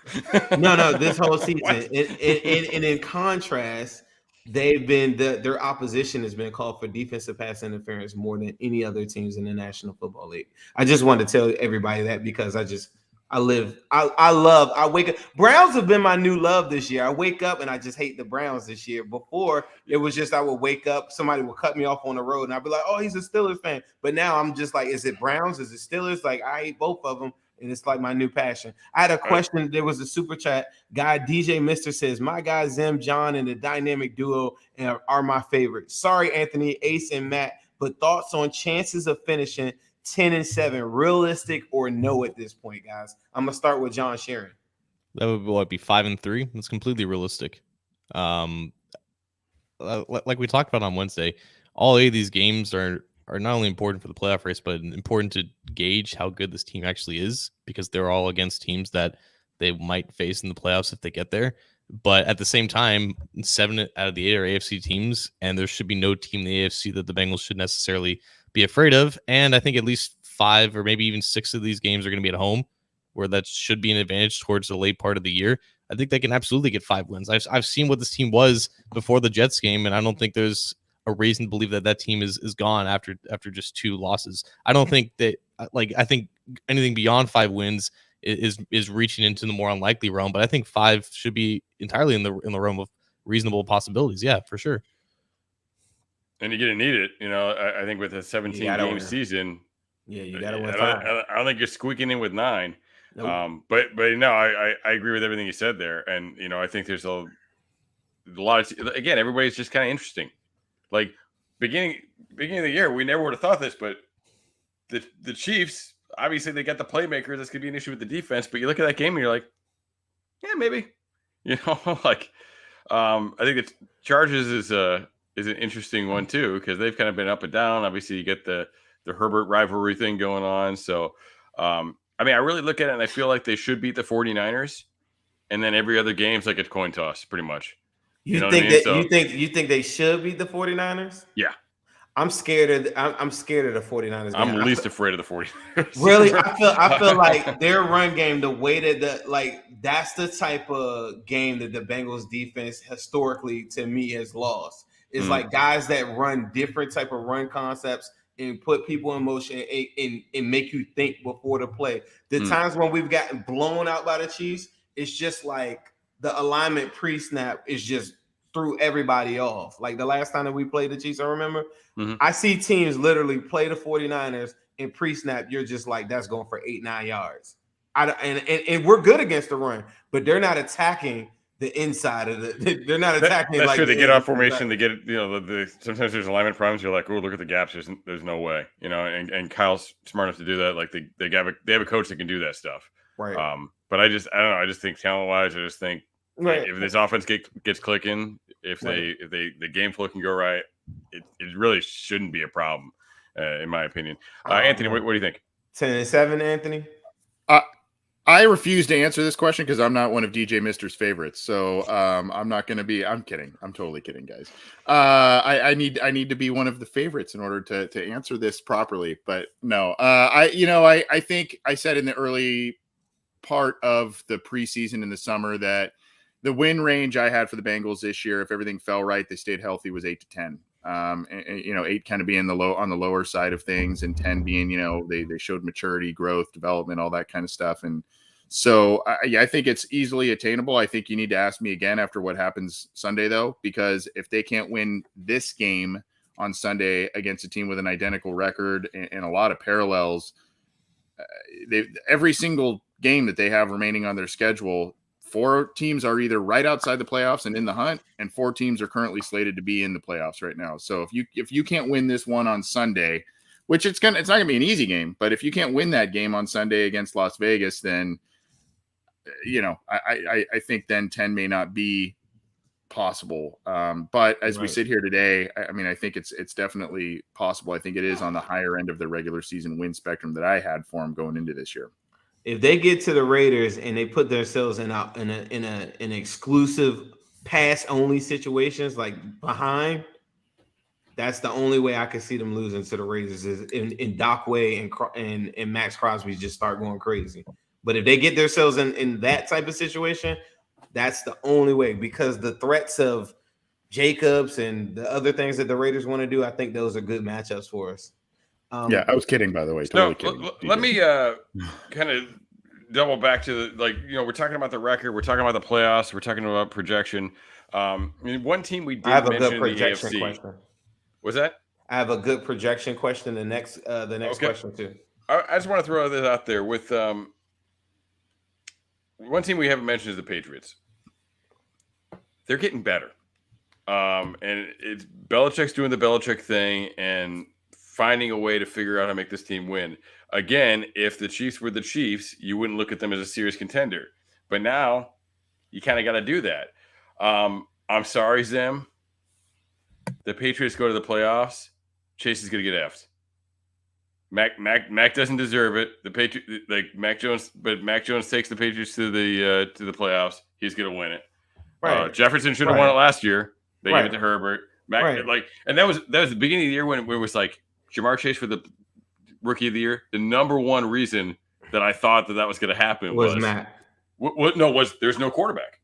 No, this whole season. And in contrast, their opposition has been called for defensive pass interference more than any other teams in the National Football League. I just wanted to tell everybody that because I wake up. Browns have been my new love this year. I wake up and I just hate the Browns this year. Before it was just I would wake up, somebody would cut me off on the road, and I'd be like, "Oh, he's a Steelers fan." But now I'm just like, "Is it Browns? Is it Steelers?" Like I hate both of them, and it's like my new passion. I had a question. There was a super chat guy. DJ Mister says, "My guys Zim, John, and the dynamic duo are my favorite." Sorry, Anthony, Ace, and Matt, but thoughts on chances of finishing 10-7, realistic or no at this point, guys? I'm gonna start with John Sharon. That would be 5-3. That's completely realistic. Like we talked about on Wednesday, all 8 of these games are not only important for the playoff race, but important to gauge how good this team actually is, because they're all against teams that they might face in the playoffs if they get there. But at the same time, 7 out of the 8 are AFC teams, and there should be no team in the AFC that the Bengals should necessarily be afraid of. And I think at least 5 or maybe even 6 of these games are going to be at home, where that should be an advantage towards the late part of the year. I think they can absolutely get 5 wins. I've seen what this team was before the Jets game, and I don't think there's a reason to believe that team is gone after just 2 losses. I don't think that, I think anything beyond 5 wins is reaching into the more unlikely realm, but I think 5 should be entirely in the realm of reasonable possibilities. Yeah, for sure. And you're going to need it. I think with a 17-game season, you got to win 5. I don't think you're squeaking in with 9. Nope. But no, I agree with everything you said there. And, I think there's a lot of, again, everybody's just kind of interesting. Like beginning of the year, we never would have thought this, but the Chiefs, obviously they got the playmakers. That's going to be an issue with the defense. But you look at that game and you're like, yeah, maybe. I think the Chargers is an interesting one too, because they've kind of been up and down. Obviously, you get the Herbert rivalry thing going on. So, I really look at it and I feel like they should beat the 49ers, and then every other game's like a coin toss, pretty much. You think they should beat the 49ers? Yeah. I'm scared of the 49ers. I'm least afraid of the 49ers. Really, I feel like their run game, the way that that's the type of game that the Bengals defense historically, to me, has lost. It's like guys that run different type of run concepts and put people in motion and make you think before the play. The times when we've gotten blown out by the Chiefs, it's just like the alignment pre-snap is just threw everybody off. Like the last time that we played the Chiefs, I remember, I see teams literally play the 49ers and pre-snap. You're just like, that's going for 8-9 yards. And we're good against the run, but they're not attacking the inside of they're not attacking. That's true. They get off formation. They get, sometimes there's alignment problems. You're like, oh, look at the gaps. There's no way, and Kyle's smart enough to do that. Like they have a coach that can do that stuff. Right. But I don't know. I just think talent wise, I just think if this offense gets clicking, if the game flow can go right, it really shouldn't be a problem, in my opinion. Anthony, what do you think? 10-7, Anthony. I refuse to answer this question because I'm not one of DJ Mister's favorites. So I'm not going to be. I'm kidding. I'm totally kidding, guys. I need to be one of the favorites in order to answer this properly. But no, I think I said in the early part of the preseason in the summer that the win range I had for the Bengals this year, if everything fell right, they stayed healthy, was 8-10. 8 kind of being on the lower side of things, and 10 being, they showed maturity, growth, development, all that kind of stuff. And so I think it's easily attainable. I think you need to ask me again after what happens Sunday, though, because if they can't win this game on Sunday against a team with an identical record and a lot of parallels, every single game that they have remaining on their schedule, 4 teams are either right outside the playoffs and in the hunt, and 4 teams are currently slated to be in the playoffs right now. So if you can't win this one on Sunday, which it's not gonna be an easy game, but if you can't win that game on Sunday against Las Vegas, then I think then 10 may not be possible. But as we sit here today, I think it's definitely possible. I think it is on the higher end of the regular season win spectrum that I had for them going into this year. If they get to the Raiders and they put themselves in an exclusive pass only situations, like behind, that's the only way I could see them losing to the Raiders is in Doc Way and Max Crosby just start going crazy. But if they get themselves in that type of situation, that's the only way, because the threats of Jacobs and the other things that the Raiders want to do, I think those are good matchups for us. Yeah, I was kidding, by the way. Totally kidding. Let me kind of double back to we're talking about the record, we're talking about the playoffs, we're talking about projection. One team we did mention in the AFC. Question. Was that? I have a good projection question. The next question too. I just want to throw this out there with one team we haven't mentioned is the Patriots. They're getting better, and it's Belichick's doing the Belichick thing and finding a way to figure out how to make this team win. Again, if the Chiefs were the Chiefs, you wouldn't look at them as a serious contender. But now you kind of got to do that. I'm sorry, Zim. The Patriots go to the playoffs. Chase is going to get F'd. Mac doesn't deserve it. Mac Jones takes the Patriots to the playoffs. He's going to win it. Right. Jefferson should have won it last year. They gave it to Herbert. And that was the beginning of the year when it was like Jamar Chase for the Rookie of the Year. The number one reason that I thought that was going to happen was Mac. There's no quarterback.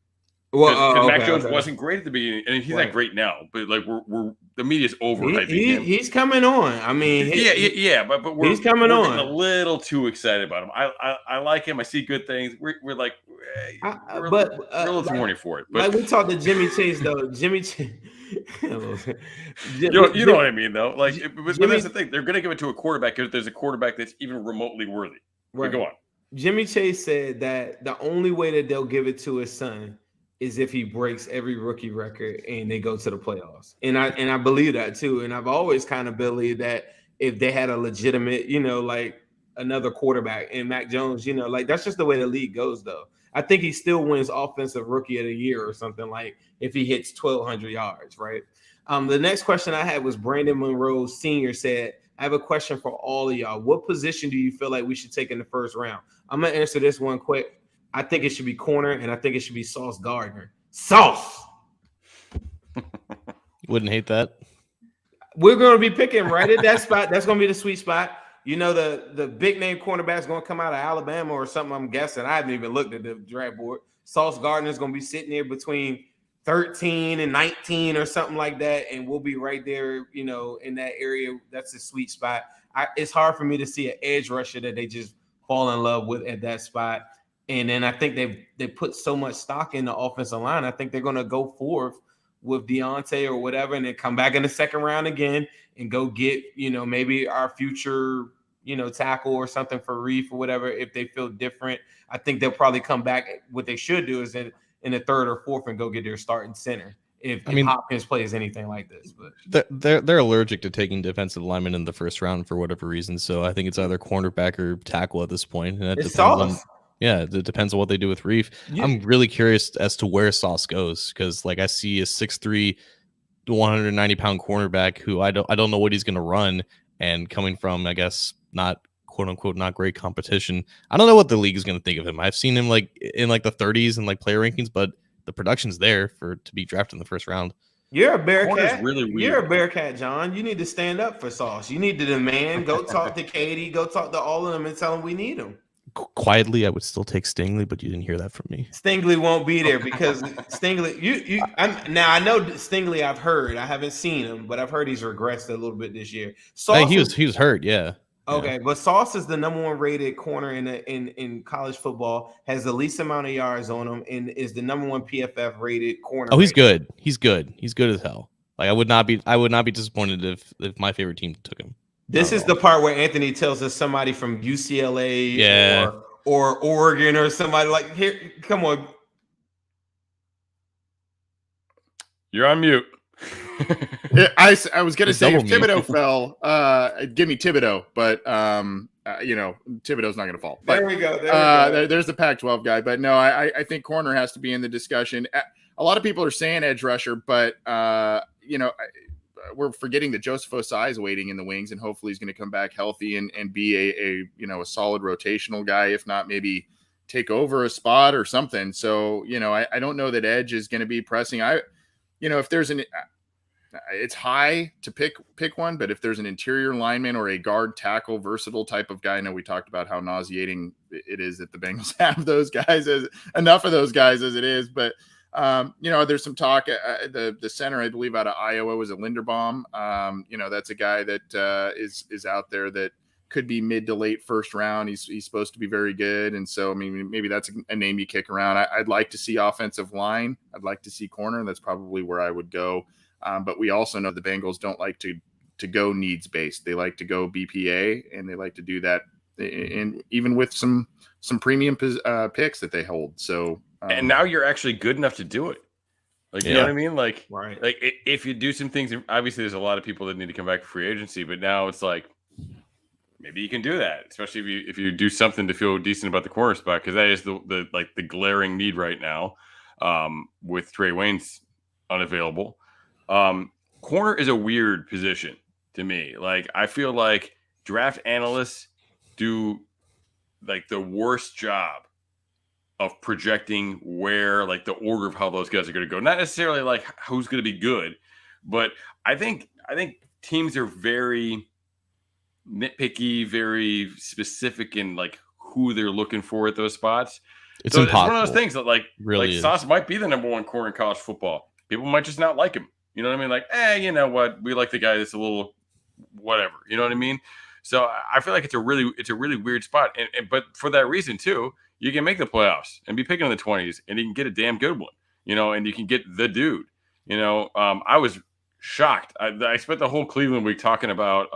Well, Mac Jones wasn't great at the beginning, and he's not great now. But we're the media's overhyping him. He's coming on. I mean, but he's coming on. A little too excited about him. I like him. I see good things. We're a little too horny for it. But we talked to Jimmy Chase though. Jimmy Chase. You know what I mean, though. But that's the thing. They're going to give it to a quarterback if there's a quarterback that's even remotely worthy. Right. Go on. Jimmy Chase said that the only way that they'll give it to his son is if he breaks every rookie record and they go to the playoffs. And I believe that too. And I've always kind of believed that if they had a legitimate, another quarterback and Mac Jones, that's just the way the league goes though. I think he still wins offensive rookie of the year or something if he hits 1,200 yards, right? The next question I had was Brandon Monroe Sr. said, I have a question for all of y'all. What position do you feel like we should take in the first round? I'm going to answer this one quick. I think it should be corner, and I think it should be Sauce Gardner. Sauce! Wouldn't hate that. We're going to be picking right at that spot. That's going to be the sweet spot. The big name cornerback is going to come out of Alabama or something, I'm guessing. I haven't even looked at the draft board. Sauce Gardner is going to be sitting there between 13 and 19 or something like that, and we'll be right there, in that area. That's a sweet spot. It's hard for me to see an edge rusher that they just fall in love with at that spot. And then I think they put so much stock in the offensive line. I think they're going to go forth with Deontay or whatever, and then come back in the second round again and go get, maybe our future, tackle or something for Reef or whatever. If they feel different, I think they'll probably come back. What they should do is in the third or fourth and go get their starting center. If Hopkins plays anything like this, but they're allergic to taking defensive linemen in the first round for whatever reason. So I think it's either cornerback or tackle at this point. And it depends on what they do with Reef. Yeah. I'm really curious as to where Sauce goes because, I see a 6'3", 190-pound cornerback who I don't know what he's going to run, and coming from, I guess, not quote unquote not great competition. I don't know what the league is going to think of him. I've seen him in the 30s and player rankings, but the production's there to be drafted in the first round. You're a Bearcat. Really weird. You're a Bearcat, John. You need to stand up for Sauce. You need to demand. Go talk to Katie. Go talk to all of them and tell them we need him. Quietly, I would still take Stingley, but you didn't hear that from me. Stingley won't be there because Stingley. Now I know Stingley. I've heard. I haven't seen him, but I've heard he's regressed a little bit this year. Sauce he was hurt. Yeah. Okay, but Sauce is the number one rated corner in college football. Has the least amount of yards on him, and is the number one PFF rated corner. Oh, he's good. He's good. He's good as hell. I would not be disappointed if my favorite team took him. This is the part where Anthony tells us somebody from UCLA or Oregon or somebody here. Come on. You're on mute. I was going to say if Thibodeau fell, give me Thibodeau, but Thibodeau's not going to fall. But, there we go. There's the Pac-12 guy, but no, I think corner has to be in the discussion. A lot of people are saying edge rusher, but we're forgetting that Joseph Osai is waiting in the wings, and hopefully he's going to come back healthy and be a solid rotational guy, if not maybe take over a spot or something. So, I don't know that edge is going to be pressing. If there's it's high to pick one, but if there's an interior lineman or a guard tackle versatile type of guy, I know we talked about how nauseating it is that the Bengals have those guys enough of those guys as it is, but There's some talk. The center, I believe, out of Iowa was a Linderbaum. That's a guy that is out there that could be mid to late first round. He's supposed to be very good, and so I mean, maybe that's a name you kick around. I'd like to see offensive line. I'd like to see corner. That's probably where I would go. But we also know the Bengals don't like to go needs based. They like to go BPA, and they like to do that, and even with some premium picks that they hold. So. And now you're actually good enough to do it. Like, you know what I mean? Like, right. Like if you do some things, obviously there's a lot of people that need to come back for free agency, but now it's like, maybe you can do that, especially if you do something to feel decent about the corner spot, because that is the glaring need right now, with Trey Waynes unavailable. Corner is a weird position to me. Like, I feel like draft analysts do like the worst job of projecting where, like, the order of how those guys are going to go. Not necessarily like who's going to be good, but I think teams are very nitpicky, very specific in like who they're looking for at those spots. It's impossible. It's one of those things that really Sauce might be the number one corner in college football. People might just not like him. You know what I mean? Like, you know what? We like the guy that's a little whatever. You know what I mean? So I feel like it's a really weird spot. But for that reason too, you can make the playoffs and be picking in the 20s, and you can get a damn good one, and you can get the dude. I was shocked. I spent the whole Cleveland week talking about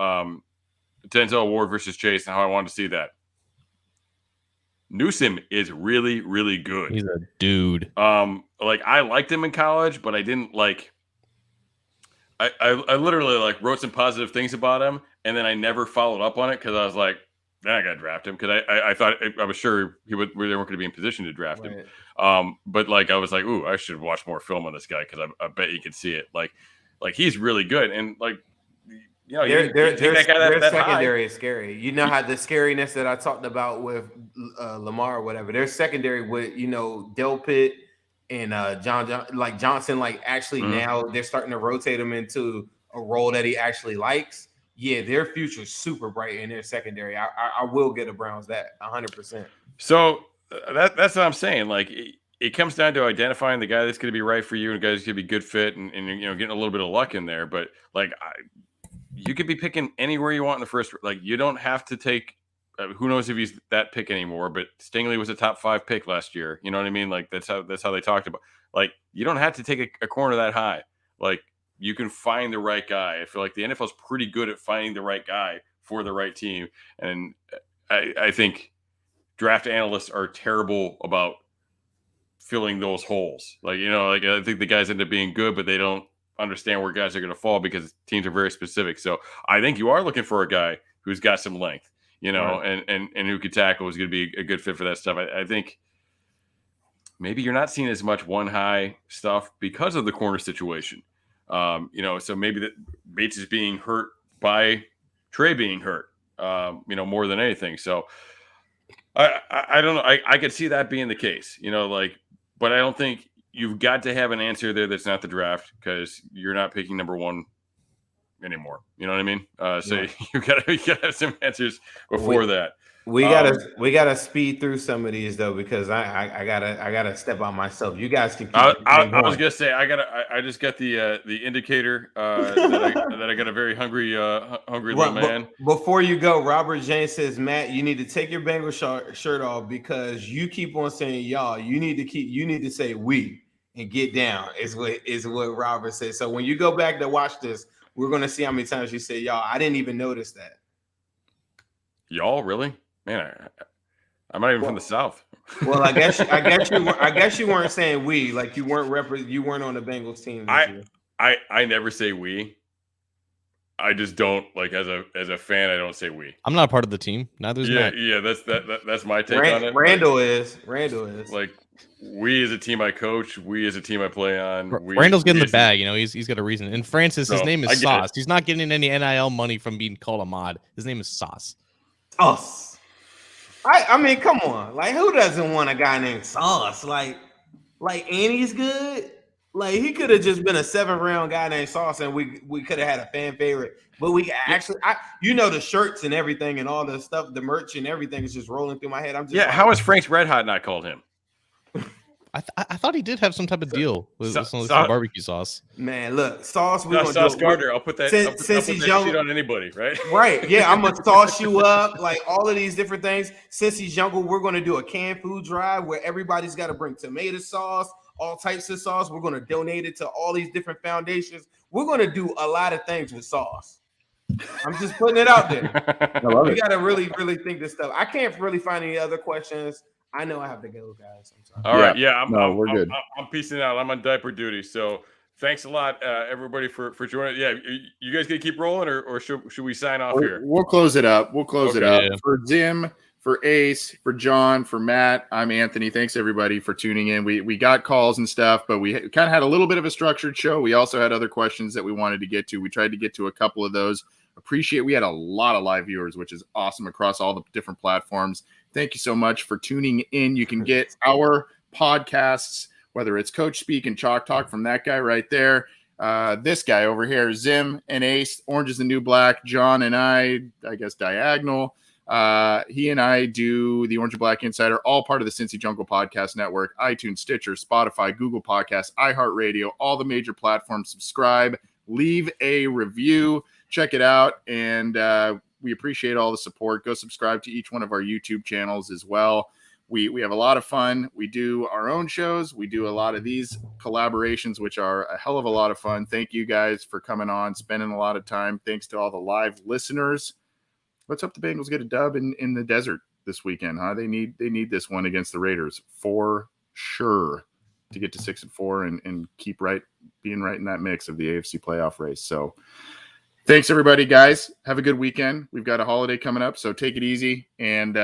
Denzel Ward versus Chase and how I wanted to see that. Newsom is really, really good. He's a dude. I liked him in college, but I didn't like. I literally wrote some positive things about him, and then I never followed up on it because I was like, then I got to draft him because I thought I was sure they weren't going to be in position to draft him. But I was like, ooh, I should watch more film on this guy because I bet you could see it. Like he's really good, and their secondary is scary. You know how the scariness that I talked about with Lamar or whatever. Their secondary with Delpit and Johnson. Actually now they're starting to rotate him into a role that he actually likes. Yeah, their future is super bright in their secondary. I will get the Browns that 100%. So that's what I'm saying. Like it comes down to identifying the guy that's going to be right for you and the guy that's going to be good fit, and getting a little bit of luck in there. But you could be picking anywhere you want in the first. Like you don't have to take. Who knows if he's that pick anymore? But Stingley was a top 5 pick last year. You know what I mean? Like that's how they talked about. Like you don't have to take a corner that high. Like you can find the right guy. I feel like the NFL is pretty good at finding the right guy for the right team, and I think draft analysts are terrible about filling those holes. I think the guys end up being good, but they don't understand where guys are going to fall because teams are very specific. So I think you are looking for a guy who's got some length, right, and who could tackle, is going to be a good fit for that stuff. I think maybe you're not seeing as much one high stuff because of the corner situation. So maybe that Bates is being hurt by Trey being hurt, more than anything. So I don't know. I could see that being the case, but I don't think you've got to have an answer there that's not the draft because you're not picking number 1 anymore. You know what I mean? So you gotta have some answers before that. We gotta speed through some of these though because I gotta step on myself. You guys can. I was gonna say I just got the indicator that I got a very hungry little man. Before you go, Robert James says, Matt, you need to take your Bengals shirt off because you keep on saying y'all. You need to say we and get down. Is what Robert said. So when you go back to watch this, we're gonna see how many times you say y'all. I didn't even notice that. Y'all really? Man, I'm not even from the South. Well, I guess you weren't saying we, like you weren't on the Bengals team. I never say we. I just don't as a fan. I don't say we. I'm not a part of the team. Neither is Matt. Yeah. That's my take on it. Randall is. Like we as a team I coach. We as a team I play on. Randall's getting the bag. He's got a reason. And Francis, his name is Sauce. He's not getting any NIL money from being called a mod. His name is Sauce. Sauce. I mean, come on. Who doesn't want a guy named Sauce? Andy's good. He could have just been a 7th-round guy named Sauce, and we could have had a fan favorite. But we actually, the shirts and everything and all the stuff, the merch and everything is just rolling through my head. How has Frank's Red Hot not called him? I thought he did have some type of deal with some barbecue sauce. Man, look, sauce. We're gonna Sauce Gardner. I'll put that. Cincy Jungle shit on anybody, right? Right. Yeah, I'm gonna sauce you up, like all of these different things. Cincy Jungle. We're gonna do a canned food drive where everybody's got to bring tomato sauce, all types of sauce. We're gonna donate it to all these different foundations. We're gonna do a lot of things with sauce. I'm just putting it out there. We gotta really, really think this stuff. I can't really find any other questions. I know I have to go, guys. I'm sorry. All right, yeah, we're good. I'm peacing out. I'm on diaper duty, so thanks a lot, everybody, for joining. Yeah, you guys gonna keep rolling, or should we sign off here? We'll close it up. Yeah. For Zim, for Ace, for John, for Matt. I'm Anthony. Thanks everybody for tuning in. We got calls and stuff, but we kind of had a little bit of a structured show. We also had other questions that we wanted to get to. We tried to get to a couple of those. We had a lot of live viewers, which is awesome across all the different platforms. Thank you so much for tuning in. You can get our podcasts, whether it's Coach Speak and Chalk Talk from that guy right there, this guy over here, Zim and Ace, Orange is the New Black, John and I guess Diagonal. He and I do the Orange and Black Insider, all part of the Cincy Jungle Podcast Network, iTunes, Stitcher, Spotify, Google Podcasts, iHeartRadio, all the major platforms. Subscribe, leave a review, check it out, and we appreciate all the support. Go subscribe to each one of our YouTube channels as well. We have a lot of fun. We do our own shows. We do a lot of these collaborations, which are a hell of a lot of fun. Thank you guys for coming on, spending a lot of time. Thanks to all the live listeners. Let's hope the Bengals get a dub in the desert this weekend, huh? They need this one against the Raiders for sure to get to 6-4 and keep being right in that mix of the AFC playoff race. So thanks, everybody, guys. Have a good weekend. We've got a holiday coming up, so take it easy. And,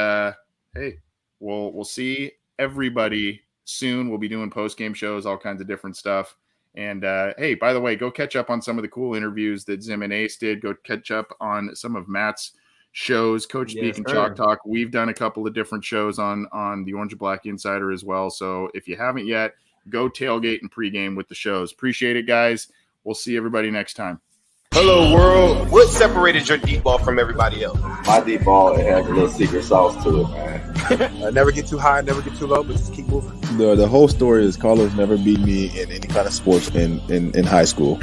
hey, we'll see everybody soon. We'll be doing post-game shows, all kinds of different stuff. And, hey, by the way, go catch up on some of the cool interviews that Zim and Ace did. Go catch up on some of Matt's shows, Coach Speak and Chalk Talk. We've done a couple of different shows on the Orange and Black Insider as well. So if you haven't yet, go tailgate and pregame with the shows. Appreciate it, guys. We'll see everybody next time. Hello, world. What separated your deep ball from everybody else? My deep ball, it has a little secret sauce to it, man. Never get too high, never get too low, but just keep moving. The whole story is Carlos never beat me in any kind of sports in high school.